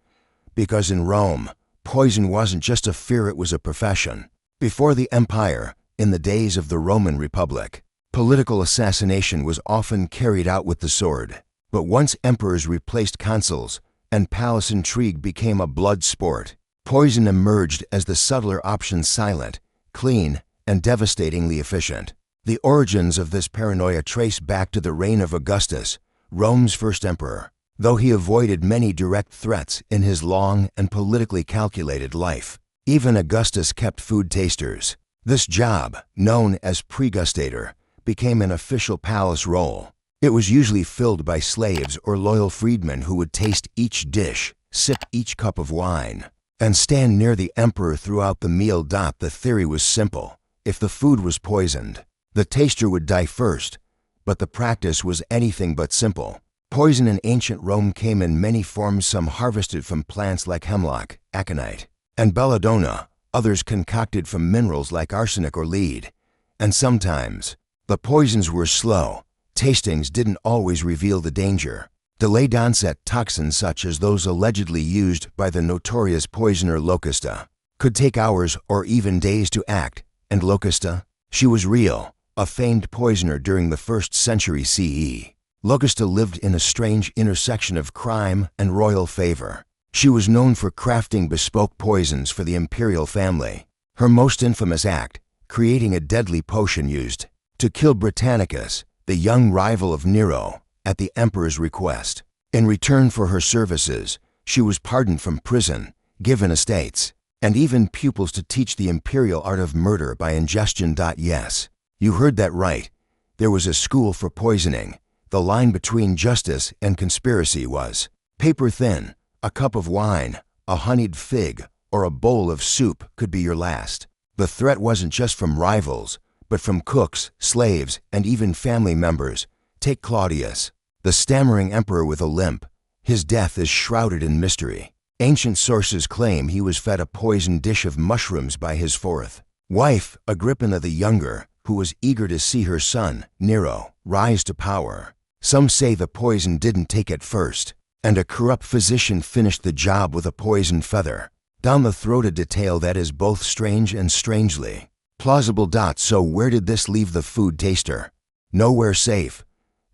Because in Rome, poison wasn't just a fear, it was a profession. Before the empire, in the days of the Roman Republic, political assassination was often carried out with the sword. But once emperors replaced consuls, and palace intrigue became a blood sport, poison emerged as the subtler option: silent, clean, and devastatingly efficient. The origins of this paranoia trace back to the reign of Augustus, Rome's first emperor. Though he avoided many direct threats in his long and politically calculated life, even Augustus kept food tasters. This job, known as pregustator, became an official palace role. It was usually filled by slaves or loyal freedmen who would taste each dish, sip each cup of wine, and stand near the emperor throughout the meal. The theory was simple. If the food was poisoned, the taster would die first, but the practice was anything but simple. Poison in ancient Rome came in many forms, some harvested from plants like hemlock, aconite, and belladonna, others concocted from minerals like arsenic or lead. And sometimes, the poisons were slow. Tastings didn't always reveal the danger. Delayed onset toxins such as those allegedly used by the notorious poisoner Locusta could take hours or even days to act. And Locusta? She was real, a feigned poisoner during the 1st century CE. Locusta lived in a strange intersection of crime and royal favor. She was known for crafting bespoke poisons for the imperial family. Her most infamous act, creating a deadly potion used to kill Britannicus, the young rival of Nero, at the emperor's request. In return for her services, she was pardoned from prison, given estates, and even pupils to teach the imperial art of murder by ingestion. Yes, you heard that right. There was a school for poisoning. The line between justice and conspiracy was paper thin. A cup of wine, a honeyed fig, or a bowl of soup could be your last. The threat wasn't just from rivals, but from cooks, slaves, and even family members. Take Claudius, the stammering emperor with a limp. His death is shrouded in mystery. Ancient sources claim he was fed a poisoned dish of mushrooms by his fourth wife, Agrippina the Younger, who was eager to see her son, Nero, rise to power. Some say the poison didn't take at first, and a corrupt physician finished the job with a poisoned feather down the throat, a detail that is both strange and strangely plausible. So where did this leave the food taster? Nowhere safe.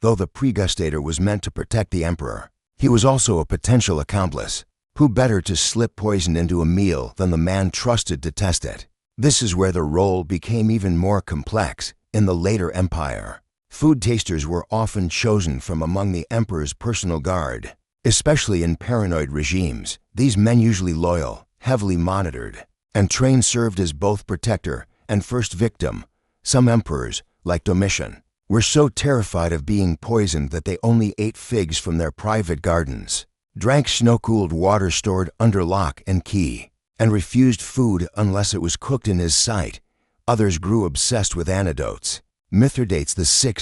Though the pregustator was meant to protect the emperor, he was also a potential accomplice. Who better to slip poison into a meal than the man trusted to test it? This is where the role became even more complex. In the later empire, food tasters were often chosen from among the emperor's personal guard. Especially in paranoid regimes, these men, usually loyal, heavily monitored, and trained, served as both protector and first victim. Some emperors, like Domitian, were so terrified of being poisoned that they only ate figs from their private gardens, drank snow-cooled water stored under lock and key, and refused food unless it was cooked in his sight. Others grew obsessed with antidotes. Mithridates VI,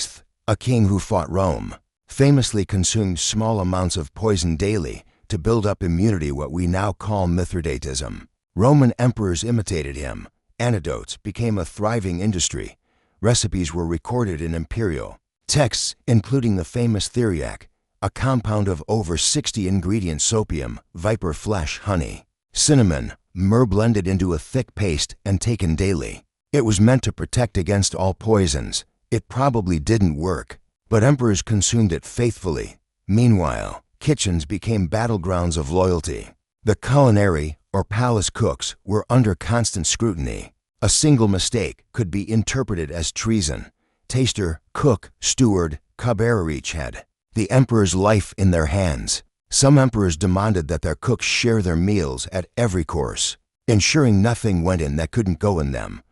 a king who fought Rome, famously consumed small amounts of poison daily to build up immunity, what we now call Mithridatism. Roman emperors imitated him. Antidotes became a thriving industry. Recipes were recorded in imperial texts, including the famous Theriac, a compound of over 60 ingredients: opium, viper flesh, honey, cinnamon, myrrh blended into a thick paste and taken daily. It was meant to protect against all poisons. It probably didn't work, but emperors consumed it faithfully. Meanwhile, kitchens became battlegrounds of loyalty. The culinary or palace cooks were under constant scrutiny. A single mistake could be interpreted as treason. Taster, cook, steward, cupbearer each had the emperor's life in their hands. Some emperors demanded that their cooks share their meals at every course, ensuring nothing went in that couldn't go in them.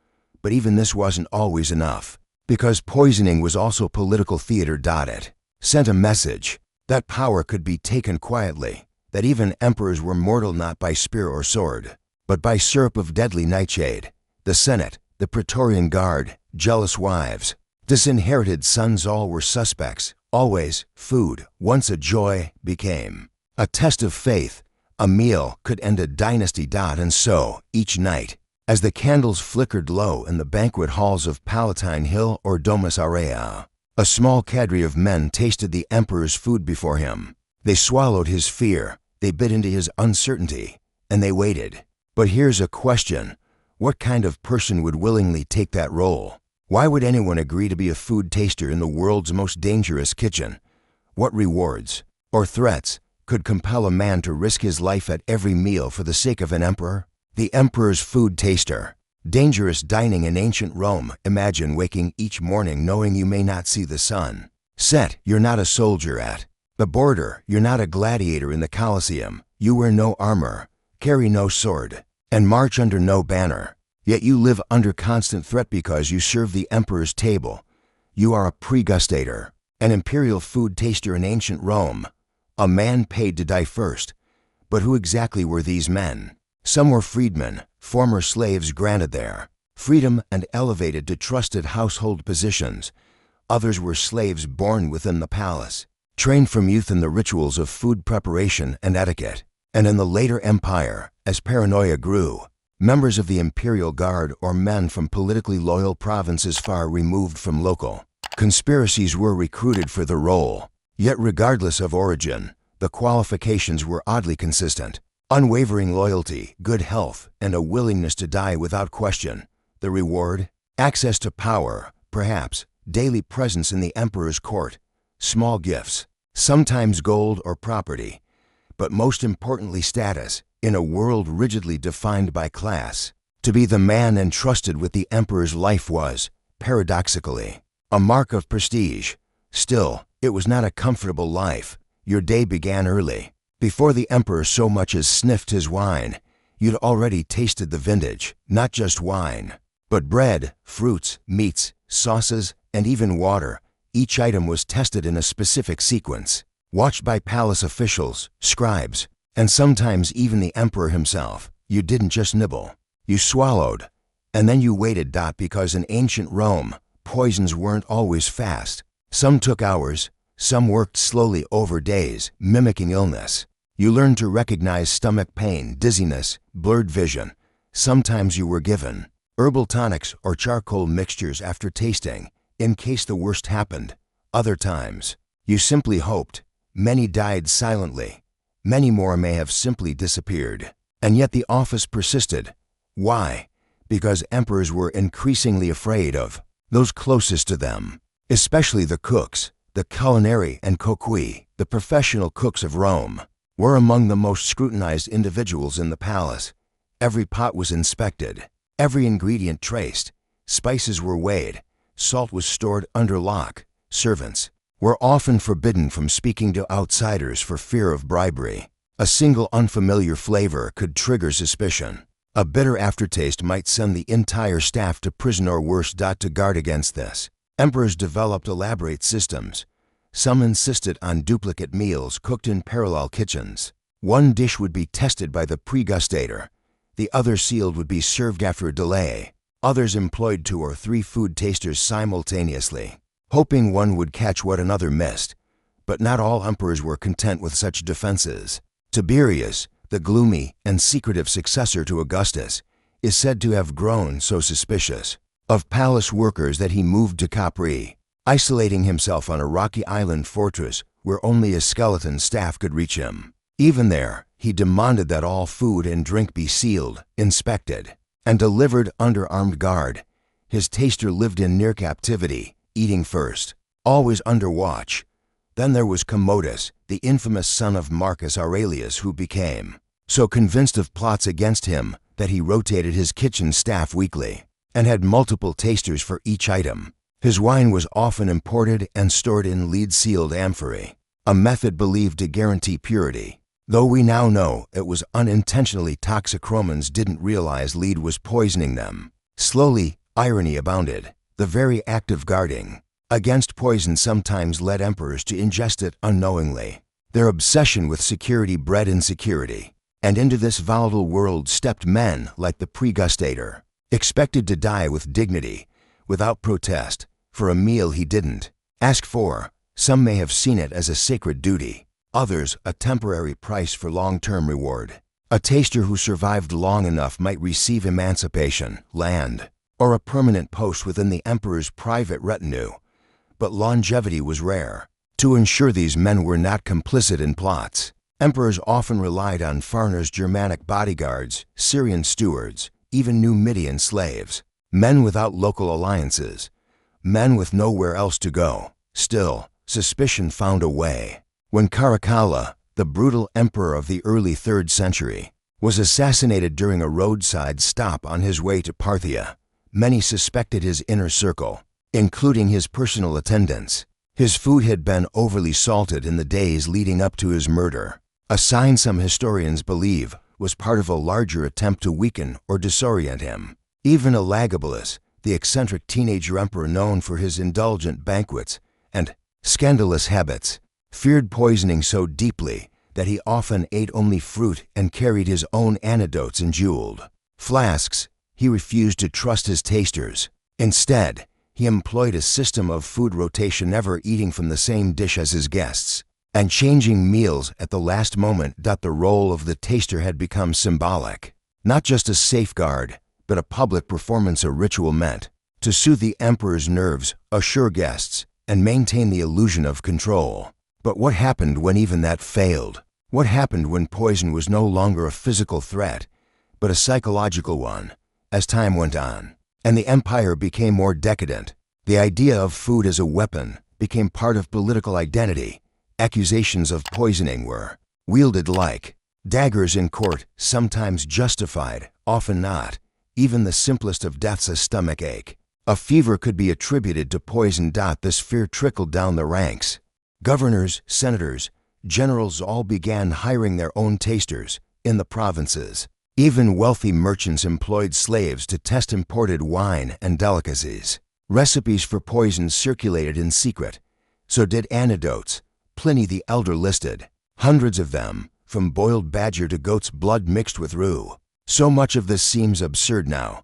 But even this wasn't always enough, because poisoning was also political theater. It sent a message that power could be taken quietly, that even emperors were mortal not by spear or sword, but by syrup of deadly nightshade. The Senate, the Praetorian Guard, jealous wives, disinherited sons, all were suspects. Always, food, once a joy, became a test of faith. A meal could end a dynasty. And so, each night, as the candles flickered low in the banquet halls of Palatine Hill or Domus Aurea, a small cadre of men tasted the emperor's food before him. They swallowed his fear, they bit into his uncertainty, and they waited. But here's a question. What kind of person would willingly take that role? Why would anyone agree to be a food taster in the world's most dangerous kitchen? What rewards or threats could compel a man to risk his life at every meal for the sake of an emperor? The emperor's food taster. Dangerous dining in ancient Rome. Imagine waking each morning knowing you may not see the sun set. You're not a soldier at the border. You're not a gladiator in the Colosseum. You wear no armor, carry no sword, and march under no banner. Yet you live under constant threat because you serve the emperor's table. You are a pregustator, an imperial food taster in ancient Rome, a man paid to die first. But who exactly were these men? Some were freedmen, former slaves granted their freedom and elevated to trusted household positions. Others were slaves born within the palace, trained from youth in the rituals of food preparation and etiquette. And in the later empire, as paranoia grew, members of the imperial guard or men from politically loyal provinces far removed from local conspiracies were recruited for the role. Yet regardless of origin, the qualifications were oddly consistent. Unwavering loyalty, good health, and a willingness to die without question. The reward? Access to power, perhaps, daily presence in the emperor's court, small gifts, sometimes gold or property, but most importantly status, in a world rigidly defined by class. To be the man entrusted with the emperor's life was, paradoxically, a mark of prestige. Still, it was not a comfortable life. Your day began early. Before the emperor so much as sniffed his wine, you'd already tasted the vintage, not just wine, but bread, fruits, meats, sauces, and even water. Each item was tested in a specific sequence, watched by palace officials, scribes, and sometimes even the emperor himself. You didn't just nibble, you swallowed, and then you waited. Because in ancient Rome, poisons weren't always fast. Some took hours, some worked slowly over days, mimicking illness. You learned to recognize stomach pain, dizziness, blurred vision. Sometimes you were given herbal tonics or charcoal mixtures after tasting, in case the worst happened. Other times, you simply hoped. Many died silently. Many more may have simply disappeared. And yet the office persisted. Why? Because emperors were increasingly afraid of those closest to them, especially the cooks. The culinari and coqui, the professional cooks of Rome, were among the most scrutinized individuals in the palace. Every pot was inspected, every ingredient traced, spices were weighed, salt was stored under lock. Servants were often forbidden from speaking to outsiders for fear of bribery. A single unfamiliar flavor could trigger suspicion. A bitter aftertaste might send the entire staff to prison or worse. To guard against this, emperors developed elaborate systems. Some insisted on duplicate meals cooked in parallel kitchens. One dish would be tested by the pregustator. The other sealed would be served after a delay. Others employed 2 or 3 food tasters simultaneously, hoping one would catch what another missed. But not all emperors were content with such defenses. Tiberius, the gloomy and secretive successor to Augustus, is said to have grown so suspicious of palace workers that he moved to Capri, isolating himself on a rocky island fortress where only his skeleton staff could reach him. Even there, he demanded that all food and drink be sealed, inspected, and delivered under armed guard. His taster lived in near captivity, eating first, always under watch. Then there was Commodus, the infamous son of Marcus Aurelius, who became so convinced of plots against him that he rotated his kitchen staff weekly and had multiple tasters for each item. His wine was often imported and stored in lead-sealed amphorae, a method believed to guarantee purity. Though we now know it was unintentionally toxic, Romans didn't realize lead was poisoning them. Slowly, irony abounded. The very act of guarding against poison sometimes led emperors to ingest it unknowingly. Their obsession with security bred insecurity, and into this volatile world stepped men like the pregustator, expected to die with dignity, without protest, for a meal he didn't ask for. Some may have seen it as a sacred duty, others a temporary price for long-term reward. A taster who survived long enough might receive emancipation, land, or a permanent post within the emperor's private retinue, but longevity was rare. To ensure these men were not complicit in plots, emperors often relied on foreigners, Germanic bodyguards, Syrian stewards, even Numidian slaves, men without local alliances, men with nowhere else to go. Still, suspicion found a way. When Caracalla, the brutal emperor of the early 3rd century, was assassinated during a roadside stop on his way to Parthia, many suspected his inner circle, including his personal attendants. His food had been overly salted in the days leading up to his murder, a sign some historians believe was part of a larger attempt to weaken or disorient him. Even Elagabalus, the eccentric teenager emperor known for his indulgent banquets and scandalous habits, feared poisoning so deeply that he often ate only fruit and carried his own antidotes in jeweled flasks. He refused to trust his tasters. Instead, he employed a system of food rotation, never eating from the same dish as his guests, and changing meals at the last moment. The role of the taster had become symbolic, not just a safeguard, but a public performance, a ritual meant to soothe the emperor's nerves, assure guests, and maintain the illusion of control. But what happened when even that failed? What happened when poison was no longer a physical threat, but a psychological one? As time went on, and the empire became more decadent, the idea of food as a weapon became part of political identity. Accusations of poisoning were wielded like daggers in court, sometimes justified, often not. Even the simplest of deaths, a stomach ache, a fever, could be attributed to poison. This fear trickled down the ranks. Governors, senators, generals all began hiring their own tasters in the provinces. Even wealthy merchants employed slaves to test imported wine and delicacies. Recipes for poisons circulated in secret. So did antidotes. Pliny the Elder listed hundreds of them, from boiled badger to goat's blood mixed with rue. So much of this seems absurd now,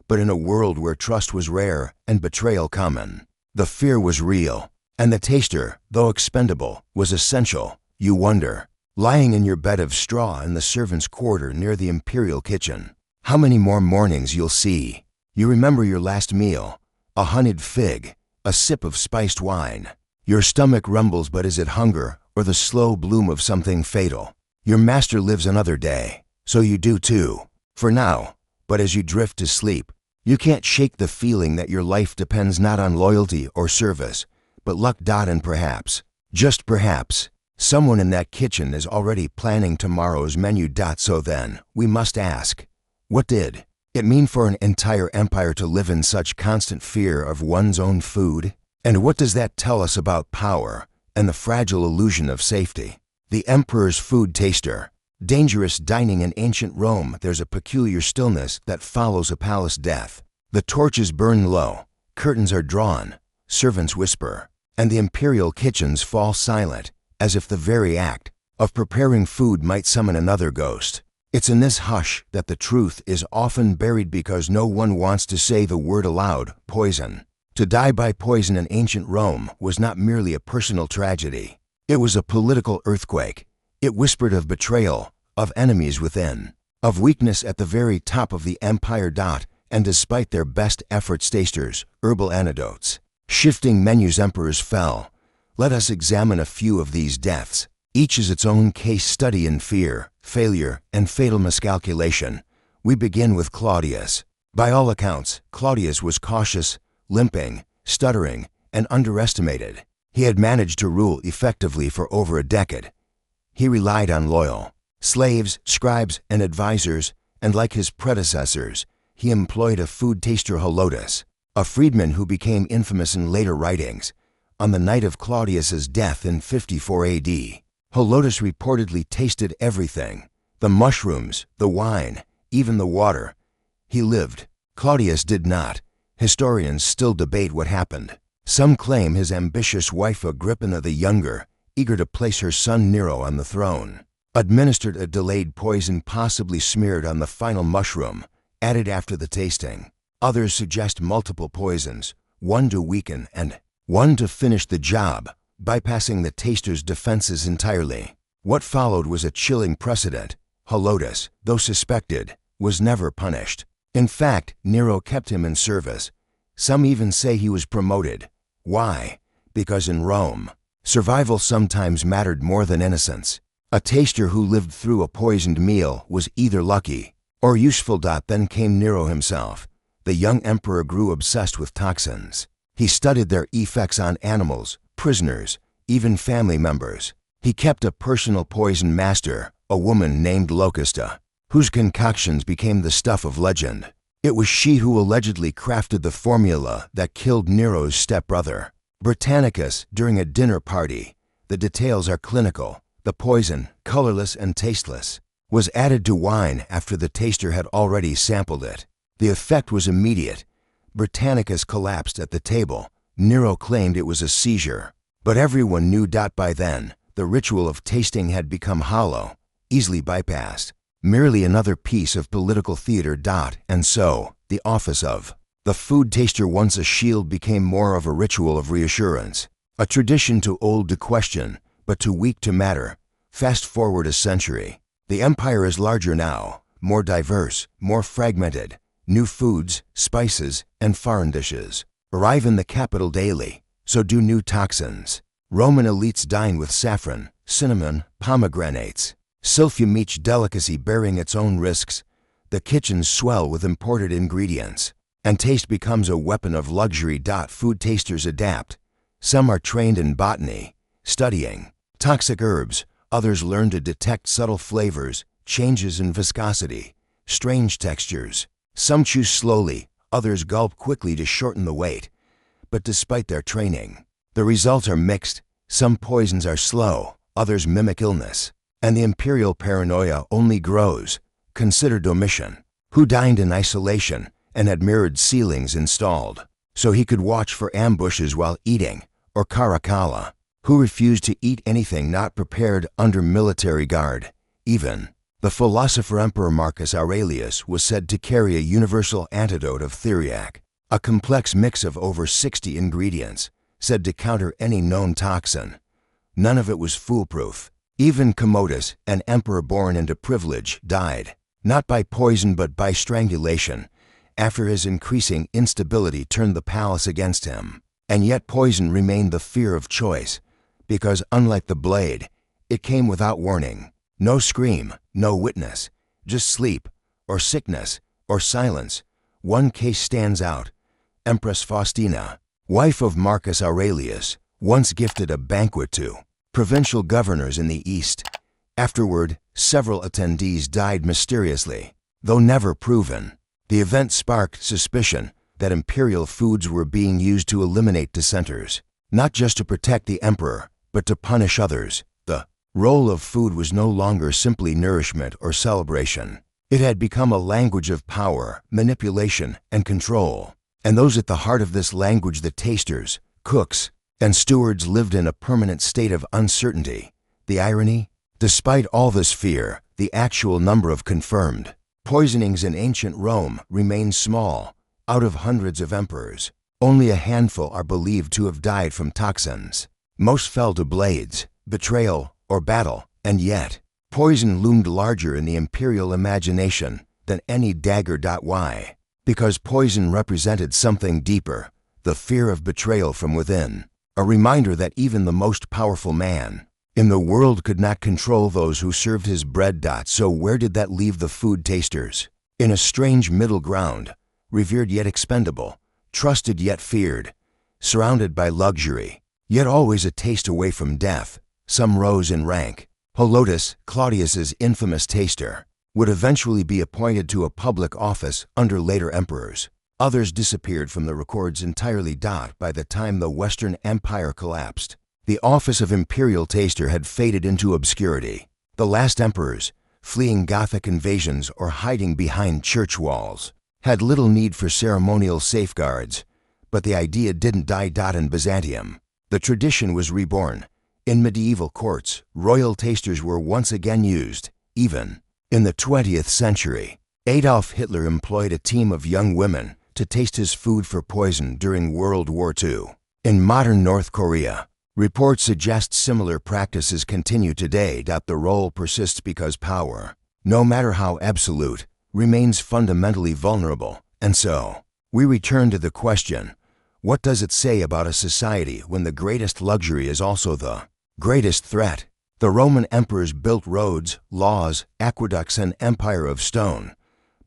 but in a world where trust was rare and betrayal common, the fear was real, and the taster, though expendable, was essential. You wonder, lying in your bed of straw in the servants' quarter near the imperial kitchen, how many more mornings you'll see. You remember your last meal, a honeyed fig, a sip of spiced wine. Your stomach rumbles, but is it hunger or the slow bloom of something fatal? Your master lives another day, so you do too, for now. But as you drift to sleep, you can't shake the feeling that your life depends not on loyalty or service, but luck. And perhaps, just perhaps, someone in that kitchen is already planning tomorrow's menu. So then, we must ask, what did it mean for an entire empire to live in such constant fear of one's own food? And what does that tell us about power and the fragile illusion of safety? The emperor's food taster. Dangerous dining in ancient Rome. There's a peculiar stillness that follows a palace death. The torches burn low, curtains are drawn, servants whisper, and the imperial kitchens fall silent, as if the very act of preparing food might summon another ghost. It's in this hush that the truth is often buried, because no one wants to say the word aloud: poison. To die by poison in ancient Rome was not merely a personal tragedy. It was a political earthquake. It whispered of betrayal, of enemies within, of weakness at the very top of the empire. And despite their best efforts, tasters, herbal antidotes, shifting menus, emperors fell. Let us examine a few of these deaths. Each is its own case study in fear, failure, and fatal miscalculation. We begin with Claudius. By all accounts, Claudius was cautious, limping, stuttering, and underestimated. He had managed to rule effectively for over a decade. He relied on loyal, slaves, scribes, and advisors, and like his predecessors, he employed a food taster Helotus, a freedman who became infamous in later writings. On the night of Claudius's death in 54 AD, Helotus reportedly tasted everything: the mushrooms, the wine, even the water. He lived. Claudius did not. Historians still debate what happened. Some claim his ambitious wife Agrippina the Younger, eager to place her son Nero on the throne, administered a delayed poison possibly smeared on the final mushroom, added after the tasting. Others suggest multiple poisons, one to weaken and one to finish the job, bypassing the taster's defenses entirely. What followed was a chilling precedent. Helotus, though suspected, was never punished. In fact, Nero kept him in service. Some even say he was promoted. Why? Because in Rome, survival sometimes mattered more than innocence. A taster who lived through a poisoned meal was either lucky or useful. Then came Nero himself. The young emperor grew obsessed with toxins. He studied their effects on animals, prisoners, even family members. He kept a personal poison master, a woman named Locusta, whose concoctions became the stuff of legend. It was she who allegedly crafted the formula that killed Nero's stepbrother, Britannicus, during a dinner party. The details are clinical. The poison, colorless and tasteless, was added to wine after the taster had already sampled it. The effect was immediate. Britannicus collapsed at the table. Nero claimed it was a seizure. But everyone knew by then the ritual of tasting had become hollow, easily bypassed. Merely another piece of political theater. And so, the office of the food taster, once a shield, became more of a ritual of reassurance. A tradition too old to question, but too weak to matter. Fast forward a century. The empire is larger now, more diverse, more fragmented. New foods, spices, and foreign dishes arrive in the capital daily. So do new toxins. Roman elites dine with saffron, cinnamon, pomegranates. Sylphium, each delicacy bearing its own risks. The kitchens swell with imported ingredients, and taste becomes a weapon of luxury. Food tasters adapt. Some are trained in botany, studying toxic herbs. Others learn to detect subtle flavors, changes in viscosity, strange textures. Some chew slowly, others gulp quickly to shorten the wait. But despite their training, the results are mixed. Some poisons are slow, others mimic illness. And the imperial paranoia only grows. Consider Domitian, who dined in isolation and had mirrored ceilings installed so he could watch for ambushes while eating, or Caracalla, who refused to eat anything not prepared under military guard. Even the philosopher Emperor Marcus Aurelius was said to carry a universal antidote of theriac, a complex mix of over 60 ingredients, said to counter any known toxin. None of it was foolproof. Even Commodus, an emperor born into privilege, died, not by poison but by strangulation, after his increasing instability turned the palace against him. And yet poison remained the fear of choice, because unlike the blade, it came without warning. No scream, no witness, just sleep, or sickness, or silence. One case stands out. Empress Faustina, wife of Marcus Aurelius, once gifted a banquet to provincial governors in the East. Afterward, several attendees died mysteriously, though never proven. The event sparked suspicion that imperial foods were being used to eliminate dissenters, not just to protect the emperor, but to punish others. The role of food was no longer simply nourishment or celebration. It had become a language of power, manipulation, and control. And those at the heart of this language, the tasters, cooks, and stewards, lived in a permanent state of uncertainty. The irony? Despite all this fear, the actual number of confirmed poisonings in ancient Rome remained small. Out of hundreds of emperors, only a handful are believed to have died from toxins. Most fell to blades, betrayal, or battle, and yet, poison loomed larger in the imperial imagination than any dagger. Why? Because poison represented something deeper, the fear of betrayal from within, a reminder that even the most powerful man in the world could not control those who served his bread. So where did that leave the food tasters? In a strange middle ground, revered yet expendable, trusted yet feared, surrounded by luxury, yet always a taste away from death. Some rose in rank, Helotus, Claudius's infamous taster, would eventually be appointed to a public office under later emperors. Others disappeared from the records entirely. By the time the Western Empire collapsed, the office of imperial taster had faded into obscurity. The last emperors, fleeing Gothic invasions or hiding behind church walls, had little need for ceremonial safeguards, but the idea didn't die. In Byzantium, the tradition was reborn. In medieval courts, royal tasters were once again used. Even in the 20th century, Adolf Hitler employed a team of young women to taste his food for poison during World War II. In modern North Korea, reports suggest similar practices continue today. The role persists because power, no matter how absolute, remains fundamentally vulnerable. And so, we return to the question, what does it say about a society when the greatest luxury is also the greatest threat? The Roman emperors built roads, laws, aqueducts, and empire of stone.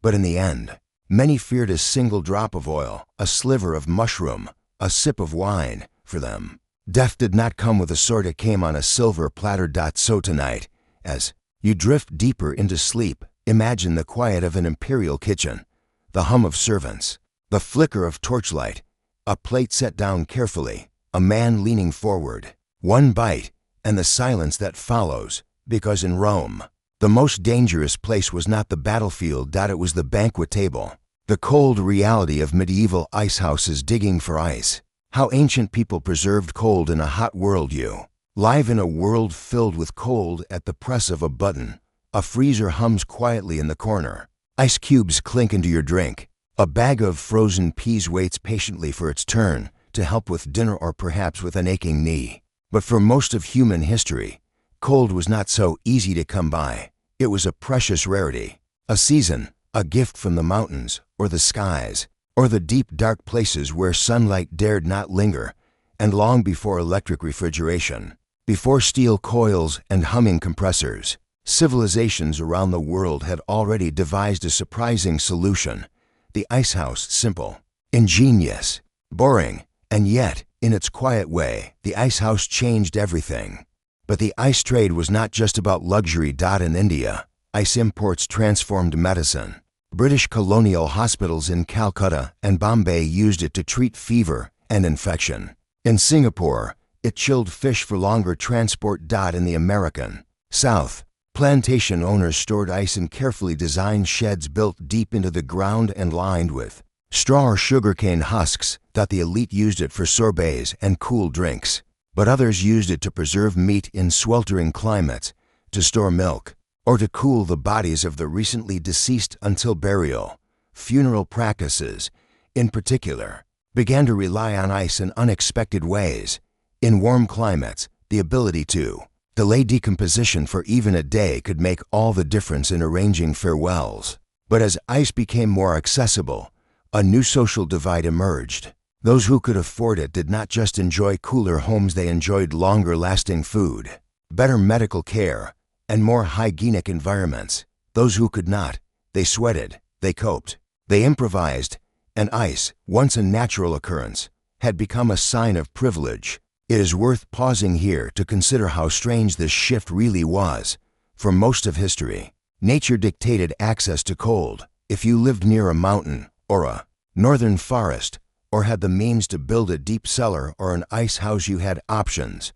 But in the end, many feared a single drop of oil, a sliver of mushroom, a sip of wine. For them, death did not come with a sword, it came on a silver platter. So tonight, as you drift deeper into sleep, imagine the quiet of an imperial kitchen, the hum of servants, the flicker of torchlight, a plate set down carefully, a man leaning forward, one bite, and the silence that follows, because in Rome, the most dangerous place was not the battlefield. It was the banquet table, the cold reality of medieval ice houses digging for ice. How ancient people preserved cold in a hot world. You live in a world filled with cold at the press of a button. A freezer hums quietly in the corner. Ice cubes clink into your drink. A bag of frozen peas waits patiently for its turn to help with dinner or perhaps with an aching knee. But for most of human history, cold was not so easy to come by. It was a precious rarity, a season, a gift from the mountains or the skies, or the deep dark places where sunlight dared not linger. And long before electric refrigeration, before steel coils and humming compressors, civilizations around the world had already devised a surprising solution. The ice house, simple, ingenious, boring, and yet, in its quiet way, the ice house changed everything. But the ice trade was not just about luxury. In India, ice imports transformed medicine. British colonial hospitals in Calcutta and Bombay used it to treat fever and infection. In Singapore, it chilled fish for longer transport. In the American South, plantation owners stored ice in carefully designed sheds built deep into the ground and lined with straw or sugarcane husks. The elite used it for sorbets and cool drinks, but others used it to preserve meat in sweltering climates, to store milk, or to cool the bodies of the recently deceased until burial. Funeral practices, in particular, began to rely on ice in unexpected ways. In warm climates, the ability to delay decomposition for even a day could make all the difference in arranging farewells. But as ice became more accessible, a new social divide emerged. Those who could afford it did not just enjoy cooler homes, they enjoyed longer-lasting food, better medical care, and more hygienic environments. Those who could not, they sweated, they coped, they improvised, and ice, once a natural occurrence, had become a sign of privilege. It is worth pausing here to consider how strange this shift really was. For most of history, nature dictated access to cold. If you lived near a mountain or a northern forest, or had the means to build a deep cellar or an ice house, you had options.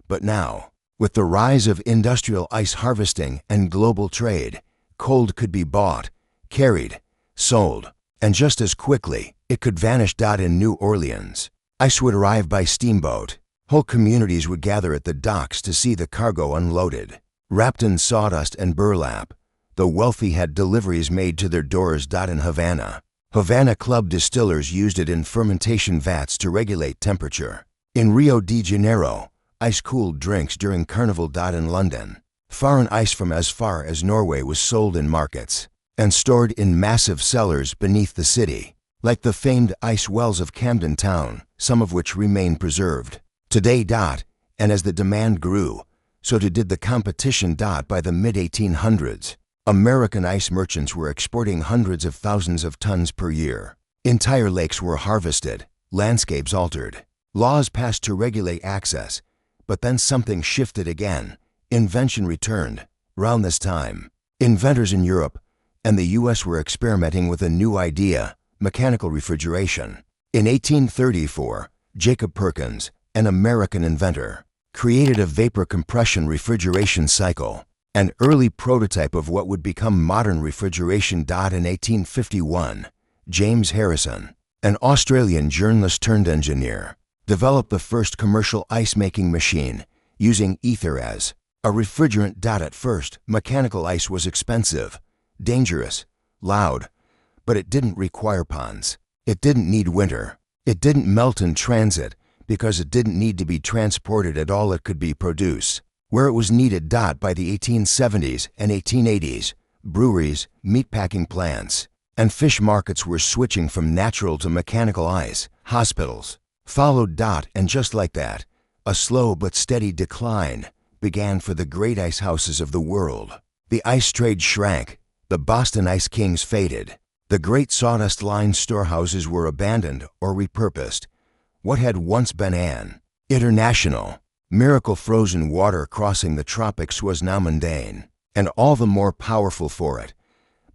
But now, with the rise of industrial ice harvesting and global trade, cold could be bought, carried, sold, and just as quickly, it could vanish. In New Orleans, ice would arrive by steamboat. Whole communities would gather at the docks to see the cargo unloaded. Wrapped in sawdust and burlap, the wealthy had deliveries made to their doors. In Havana Club distillers used it in fermentation vats to regulate temperature. In Rio de Janeiro, ice-cooled drinks during Carnival. In London, foreign ice from as far as Norway was sold in markets and stored in massive cellars beneath the city, like the famed ice wells of Camden Town, some of which remain preserved today. And as the demand grew, so too did the competition. By the mid-1800s, American ice merchants were exporting hundreds of thousands of tons per year. Entire lakes were harvested, landscapes altered, laws passed to regulate access. But then something shifted again. invention returned. Round this time, inventors in Europe and the US were experimenting with a new idea, mechanical refrigeration. In 1834, Jacob Perkins, an American inventor, created a vapor compression refrigeration cycle, an early prototype of what would become modern refrigeration. In 1851, James Harrison, an Australian journalist turned engineer, developed the first commercial ice-making machine using ether as a refrigerant. At first, mechanical ice was expensive, dangerous, loud, but it didn't require ponds. It didn't need winter. It didn't melt in transit because it didn't need to be transported at all. It could be produced where it was needed. By the 1870s and 1880s, breweries, meatpacking plants, and fish markets were switching from natural to mechanical ice. Hospitals followed. And just like that, a slow but steady decline began for the great ice houses of the world. The ice trade shrank. The Boston Ice Kings faded. The great sawdust-lined storehouses were abandoned or repurposed. What had once been an international miracle frozen water crossing the tropics was now mundane, and all the more powerful for it.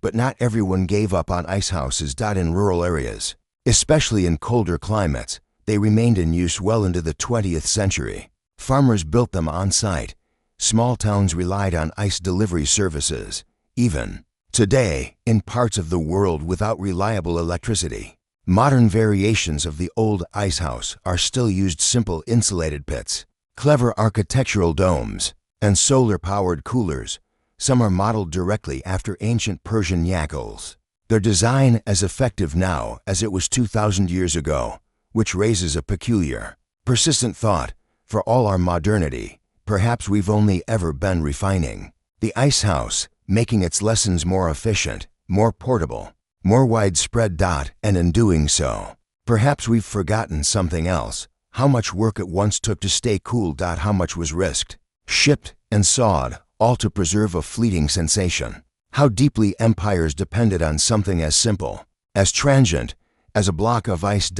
But not everyone gave up on ice houses. In rural areas, especially in colder climates, they remained in use well into the 20th century. Farmers built them on site. Small towns relied on ice delivery services. Even today, in parts of the world without reliable electricity, modern variations of the old ice house are still used. Simple insulated pits, clever architectural domes, and solar-powered coolers. Some are modeled directly after ancient Persian yakhals. Their design as effective now as it was 2,000 years ago, which raises a peculiar, persistent thought. For all our modernity, perhaps we've only ever been refining the ice house, making its lessons more efficient, more portable, more widespread. And in doing so, perhaps we've forgotten something else: how much work it once took to stay cool. How much was risked, shipped, and sawed, all to preserve a fleeting sensation. How deeply empires depended on something as simple, as transient, as a block of ice.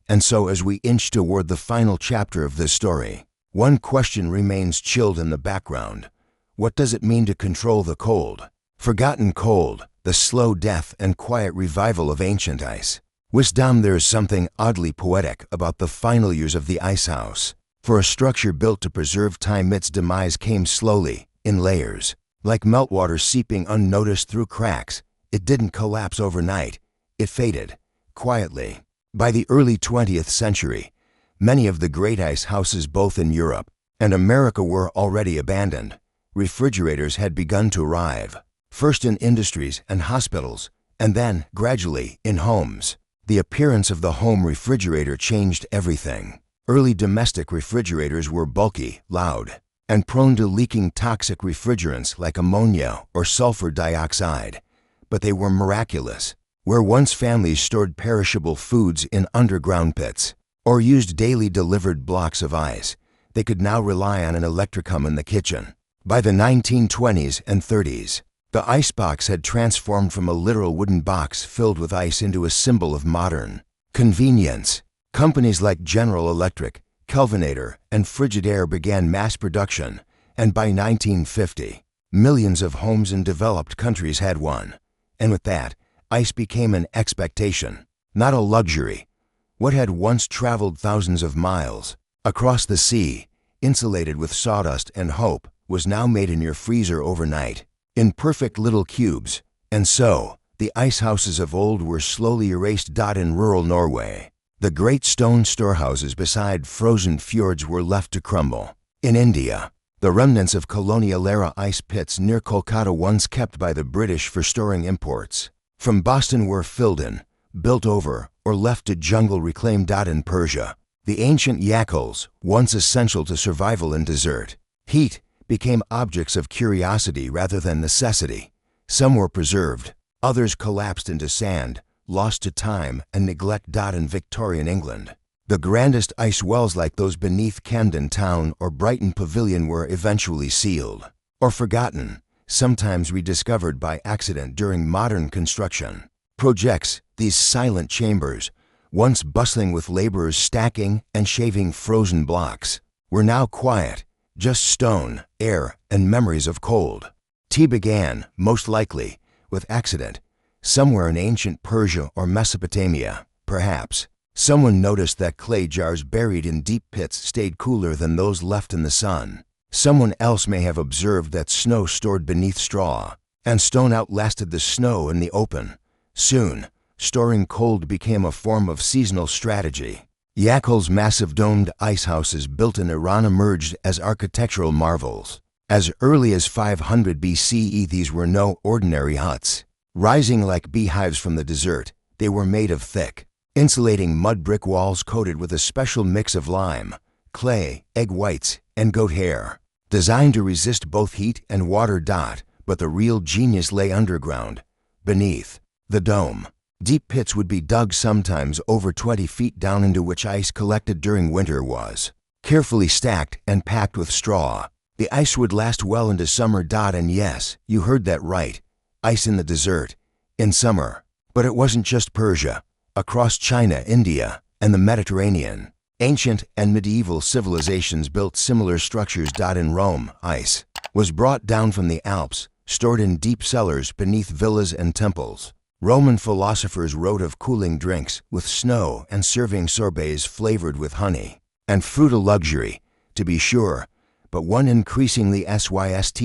And so as we inch toward the final chapter of this story, one question remains chilled in the background. What does it mean to control the cold? Forgotten cold, the slow death and quiet revival of ancient ice. Wisdom. There's something oddly poetic about the final years of the ice house. For a structure built to preserve time, its demise came slowly, in layers. Like meltwater seeping unnoticed through cracks, it didn't collapse overnight. It faded, quietly. By the early 20th century, many of the great ice houses both in Europe and America were already abandoned. Refrigerators had begun to arrive, first in industries and hospitals, and then, gradually, in homes. The appearance of the home refrigerator changed everything. Early domestic refrigerators were bulky, loud, and prone to leaking toxic refrigerants like ammonia or sulfur dioxide. But they were miraculous. Where once families stored perishable foods in underground pits or used daily delivered blocks of ice, they could now rely on an electricum in the kitchen. By the 1920s and 30s, the icebox had transformed from a literal wooden box filled with ice into a symbol of modern convenience. Companies like General Electric, Kelvinator, and Frigidaire began mass production, and by 1950, millions of homes in developed countries had one. And with that, ice became an expectation, not a luxury. What had once traveled thousands of miles across the sea, insulated with sawdust and hope, was now made in your freezer overnight, in perfect little cubes. And so, the ice houses of old were slowly erased. In rural Norway, the great stone storehouses beside frozen fjords were left to crumble. In India, the remnants of colonial-era ice pits near Kolkata, once kept by the British for storing imports from Boston, were filled in, built over, or left to jungle reclaimed. In Persia, the ancient yakhals, once essential to survival in desert heat, became objects of curiosity rather than necessity. Some were preserved, others collapsed into sand, lost to time and neglect. In Victorian England, the grandest ice wells like those beneath Camden Town or Brighton Pavilion were eventually sealed or forgotten, sometimes rediscovered by accident during modern construction projects. These silent chambers, once bustling with laborers stacking and shaving frozen blocks, were now quiet, just stone, air, and memories of cold. Tea began, most likely, with accident, somewhere in ancient Persia or Mesopotamia, perhaps. Someone noticed that clay jars buried in deep pits stayed cooler than those left in the sun. Someone else may have observed that snow stored beneath straw, and stone outlasted the snow in the open. Soon, storing cold became a form of seasonal strategy. Yakul's massive domed ice houses built in Iran emerged as architectural marvels. As early as 500 BCE, these were no ordinary huts. Rising like beehives from the desert, they were made of thick, insulating mud brick walls coated with a special mix of lime, clay, egg whites, and goat hair. Designed to resist both heat and water. But the real genius lay underground, beneath the dome. Deep pits would be dug, sometimes over 20 feet down, into which ice collected during winter was carefully stacked and packed with straw. The ice would last well into summer. And yes, you heard that right, ice in the desert, in summer. But it wasn't just Persia. Across China, India, and the Mediterranean, ancient and medieval civilizations built similar structures. In Rome, ice was brought down from the Alps, stored in deep cellars beneath villas and temples. Roman philosophers wrote of cooling drinks with snow and serving sorbets flavored with honey and fruit, a luxury, to be sure, but one increasingly systematized.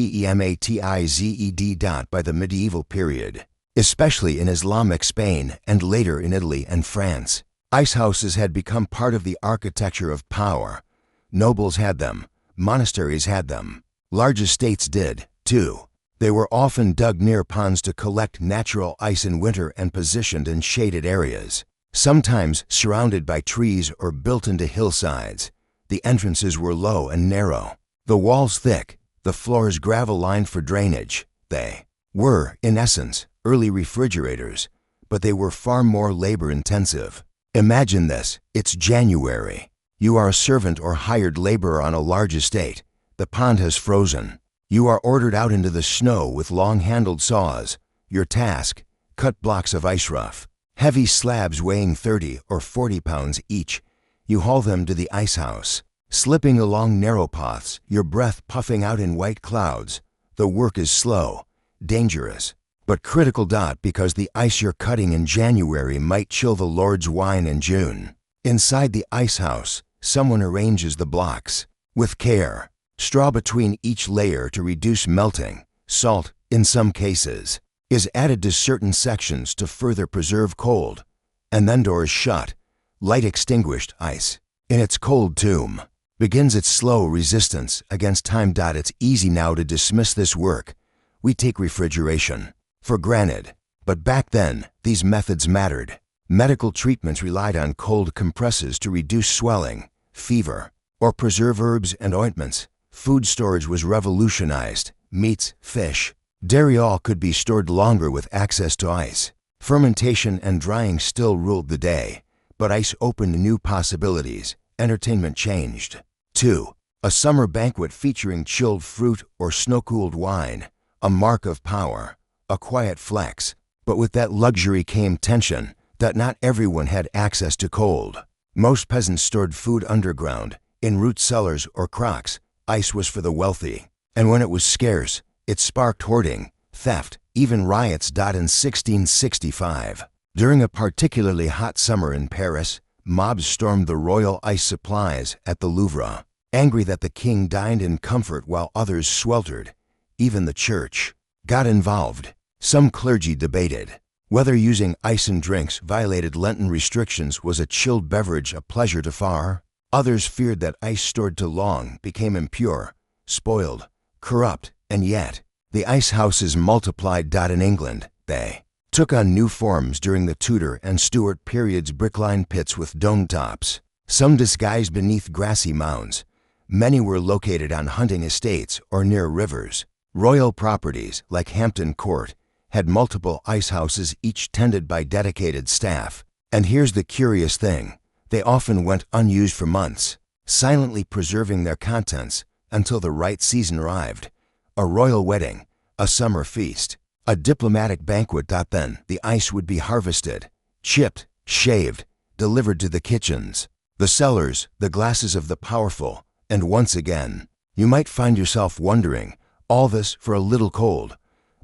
By the medieval period, especially in Islamic Spain and later in Italy and France, ice houses had become part of the architecture of power. Nobles had them, monasteries had them, large estates did, too. They were often dug near ponds to collect natural ice in winter and positioned in shaded areas, sometimes surrounded by trees or built into hillsides. The entrances were low and narrow, the walls thick, the floors gravel-lined for drainage. They were, in essence, early refrigerators, but they were far more labor-intensive. Imagine this: it's January. You are a servant or hired laborer on a large estate. The pond has frozen. You are ordered out into the snow with long-handled saws. Your task: cut blocks of ice rough, heavy slabs weighing 30 or 40 pounds each. You haul them to the ice house, slipping along narrow paths, your breath puffing out in white clouds. The work is slow, dangerous, but critical. Because the ice you're cutting in January might chill the Lord's wine in June. Inside the ice house, someone arranges the blocks with care. Straw between each layer to reduce melting. Salt, in some cases, is added to certain sections to further preserve cold. And then doors shut. Light extinguished. Ice, in its cold tomb, begins its slow resistance against time. It's easy now to dismiss this work. We take refrigeration for granted. But back then, these methods mattered. Medical treatments relied on cold compresses to reduce swelling, fever, or preserve herbs and ointments. Food storage was revolutionized. Meats, fish, dairy, all could be stored longer with access to ice. Fermentation and drying still ruled the day, but ice opened new possibilities. Entertainment changed. 2. A summer banquet featuring chilled fruit or snow-cooled wine, a mark of power, a quiet flex. But with that luxury came tension. Not everyone had access to cold. Most peasants stored food underground, in root cellars or crocks. Ice was for the wealthy, and when it was scarce, it sparked hoarding, theft, even riots. In 1665, during a particularly hot summer in Paris, mobs stormed the royal ice supplies at the Louvre, angry that the king dined in comfort while others sweltered. Even the church got involved. Some clergy debated whether using ice in drinks violated Lenten restrictions. Was a chilled beverage a pleasure to far? Others feared that ice stored too long became impure, spoiled, corrupt, and yet the ice houses multiplied. In England, they took on new forms during the Tudor and Stuart periods. Brick-lined pits with dome tops, some disguised beneath grassy mounds. Many were located on hunting estates or near rivers. Royal properties, like Hampton Court, had multiple ice houses, each tended by dedicated staff. And here's the curious thing: they often went unused for months, silently preserving their contents until the right season arrived. A royal wedding, a summer feast, a diplomatic banquet. Then the ice would be harvested, chipped, shaved, delivered to the kitchens, the cellars, the glasses of the powerful, and once again, You might find yourself wondering, all this for a little cold.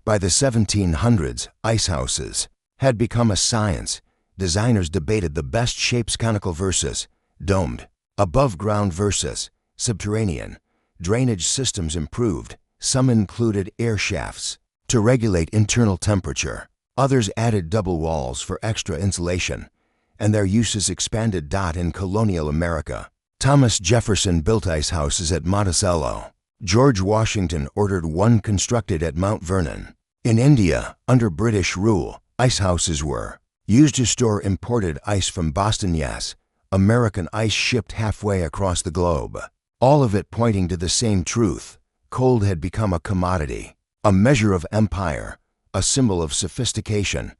By the 1700s, ice houses had become a science. Designers debated the best shapes: conical versus domed, above ground versus subterranean. Drainage systems improved. Some included air shafts to regulate internal temperature. Others added double walls for extra insulation, and their uses expanded. In colonial America, Thomas Jefferson built ice houses at Monticello. George Washington ordered one constructed at Mount Vernon. In India, under British rule, ice houses were used to store imported ice from Boston. Yes, American ice shipped halfway across the globe. All of it pointing to the same truth: cold had become a commodity, a measure of empire, a symbol of sophistication.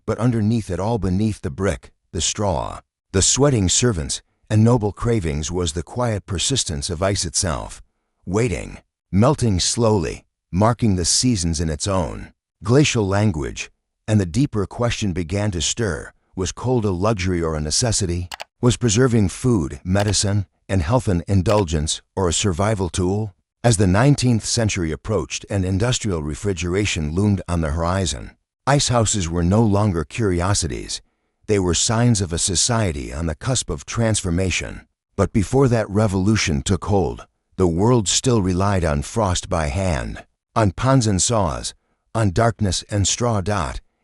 But underneath it all, beneath the brick, the straw, the sweating servants, and noble cravings, was the quiet persistence of ice itself, waiting, melting slowly, marking the seasons in its own glacial language. And the deeper question began to stir: was cold a luxury or a necessity? Was preserving food, medicine, and health an indulgence or a survival tool? As the 19th century approached and industrial refrigeration loomed on the horizon, ice houses were no longer curiosities. They were signs of a society on the cusp of transformation. But before that revolution took hold, the world still relied on frost by hand, on ponds and saws, on darkness and straw.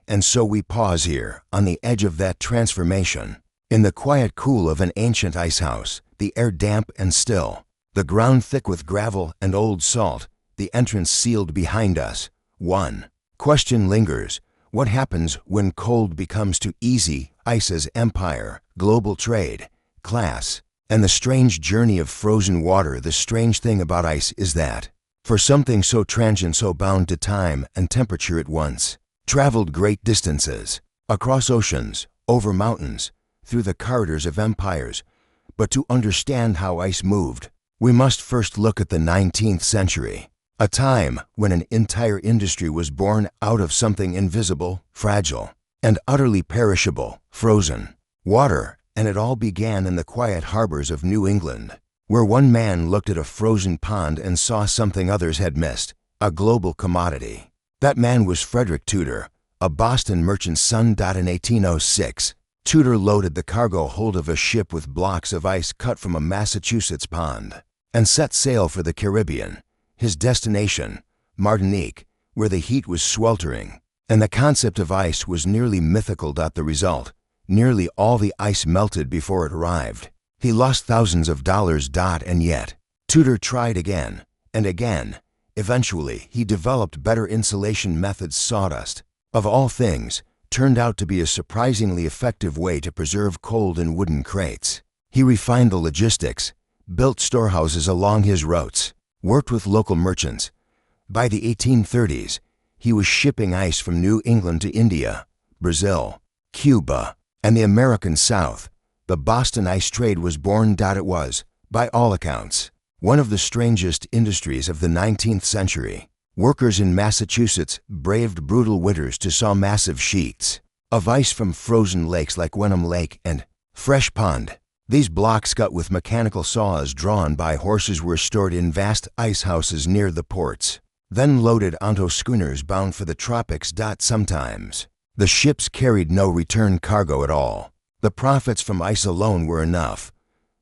And so we pause here, on the edge of that transformation. In the quiet cool of an ancient ice house, the air damp and still, the ground thick with gravel and old salt, the entrance sealed behind us. One question lingers: what happens when cold becomes too easy? Ice as empire, global trade, class, and the strange journey of frozen water. The strange thing about ice is that, for something so transient, so bound to time and temperature, it once traveled great distances, across oceans, over mountains, through the corridors of empires. But to understand how ice moved, we must first look at the 19th century, a time when an entire industry was born out of something invisible, fragile, and utterly perishable: frozen water. And it all began in the quiet harbors of New England, where one man looked at a frozen pond and saw something others had missed: a global commodity. That man was Frederick Tudor, a Boston merchant's son. In 1806, Tudor loaded the cargo hold of a ship with blocks of ice cut from a Massachusetts pond, and set sail for the Caribbean. His destination, Martinique, where the heat was sweltering, and the concept of ice was nearly mythical. The result: nearly all the ice melted before it arrived. He lost thousands of dollars. And yet, Tudor tried again and again. Eventually, he developed better insulation methods. Sawdust, of all things, turned out to be a surprisingly effective way to preserve cold in wooden crates. He refined the logistics, built storehouses along his routes, worked with local merchants. By the 1830s, he was shipping ice from New England to India, Brazil, Cuba, and the American South. The Boston ice trade was born. It was, by all accounts, one of the strangest industries of the 19th century. Workers in Massachusetts braved brutal winters to saw massive sheets of ice from frozen lakes like Wenham Lake and Fresh Pond. These blocks, cut with mechanical saws drawn by horses, were stored in vast ice houses near the ports, then loaded onto schooners bound for the tropics. Sometimes the ships carried no return cargo at all. The profits from ice alone were enough.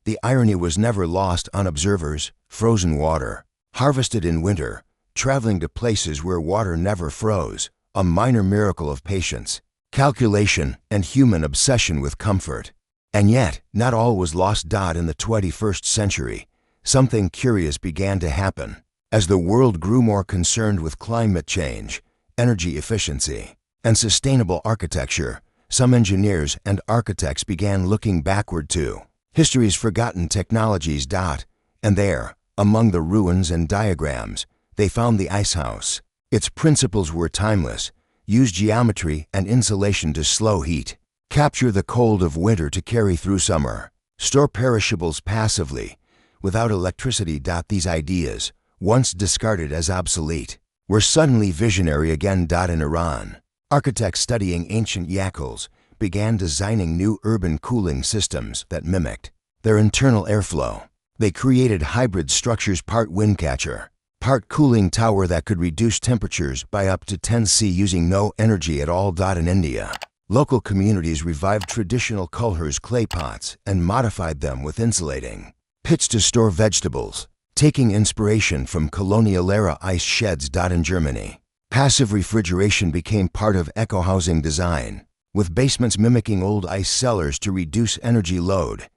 The irony was never lost on observers: frozen water, harvested in winter, traveling to places where water never froze, a minor miracle of patience, calculation, and human obsession with comfort. And yet, not all was lost. In the 21st century, something curious began to happen. As the world grew more concerned with climate change, energy efficiency, and sustainable architecture, some engineers and architects began looking backward to history's forgotten technologies. And there, among the ruins and diagrams, they found the ice house. Its principles were timeless: use geometry and insulation to slow heat, capture the cold of winter to carry through summer, store perishables passively, without electricity. These ideas, once discarded as obsolete, were suddenly visionary again. In Iran, architects studying ancient yakhals began designing new urban cooling systems that mimicked their internal airflow. They created hybrid structures, part wind catcher, part cooling tower that could reduce temperatures by up to 10 C using no energy at all. In India, local communities revived traditional Kulhars clay pots and modified them with insulating pits to store vegetables, taking inspiration from colonial-era ice sheds. In Germany, passive refrigeration became part of eco-housing design, with basements mimicking old ice cellars to reduce energy load.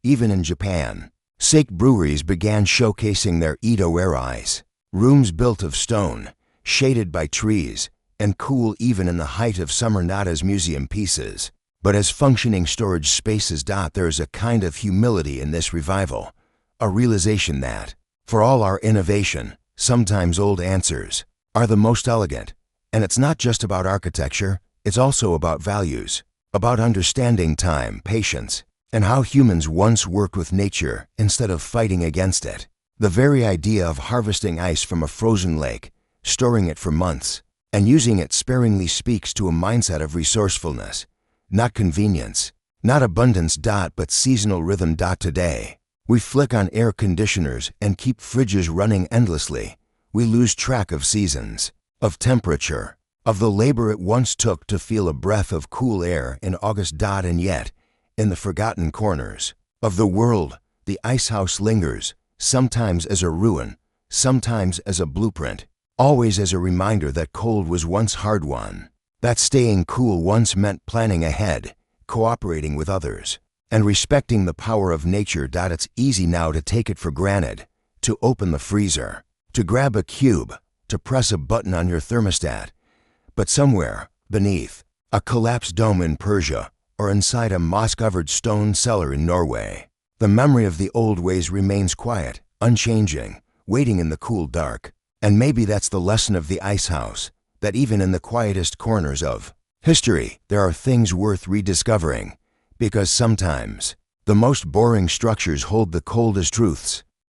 Even in Japan, sake breweries began showcasing their Edo-era ice, rooms built of stone, shaded by trees, and cool even in the height of summer. Not as museum pieces, but as functioning storage spaces. There is a kind of humility in this revival, a realization that, for all our innovation, sometimes old answers are the most elegant. And it's not just about architecture, it's also about values, about understanding time, patience, and how humans once worked with nature instead of fighting against it. The very idea of harvesting ice from a frozen lake, storing it for months, and using it sparingly speaks to a mindset of resourcefulness, not convenience, not abundance. But seasonal rhythm. Today, we flick on air conditioners and keep fridges running endlessly. We lose track of seasons, of temperature, of the labor it once took to feel a breath of cool air in August. And yet, in the forgotten corners of the world, the ice house lingers, sometimes as a ruin, sometimes as a blueprint, always as a reminder that cold was once hard-won, that staying cool once meant planning ahead, cooperating with others, and respecting the power of nature. It's easy now to take it for granted, to open the freezer, to grab a cube, to press a button on your thermostat. But somewhere beneath a collapsed dome in Persia, or inside a moss-covered stone cellar in Norway, the memory of the old ways remains quiet, unchanging, waiting in the cool dark. And maybe that's the lesson of the ice house, that even in the quietest corners of history, there are things worth rediscovering, because sometimes the most boring structures hold the coldest truths.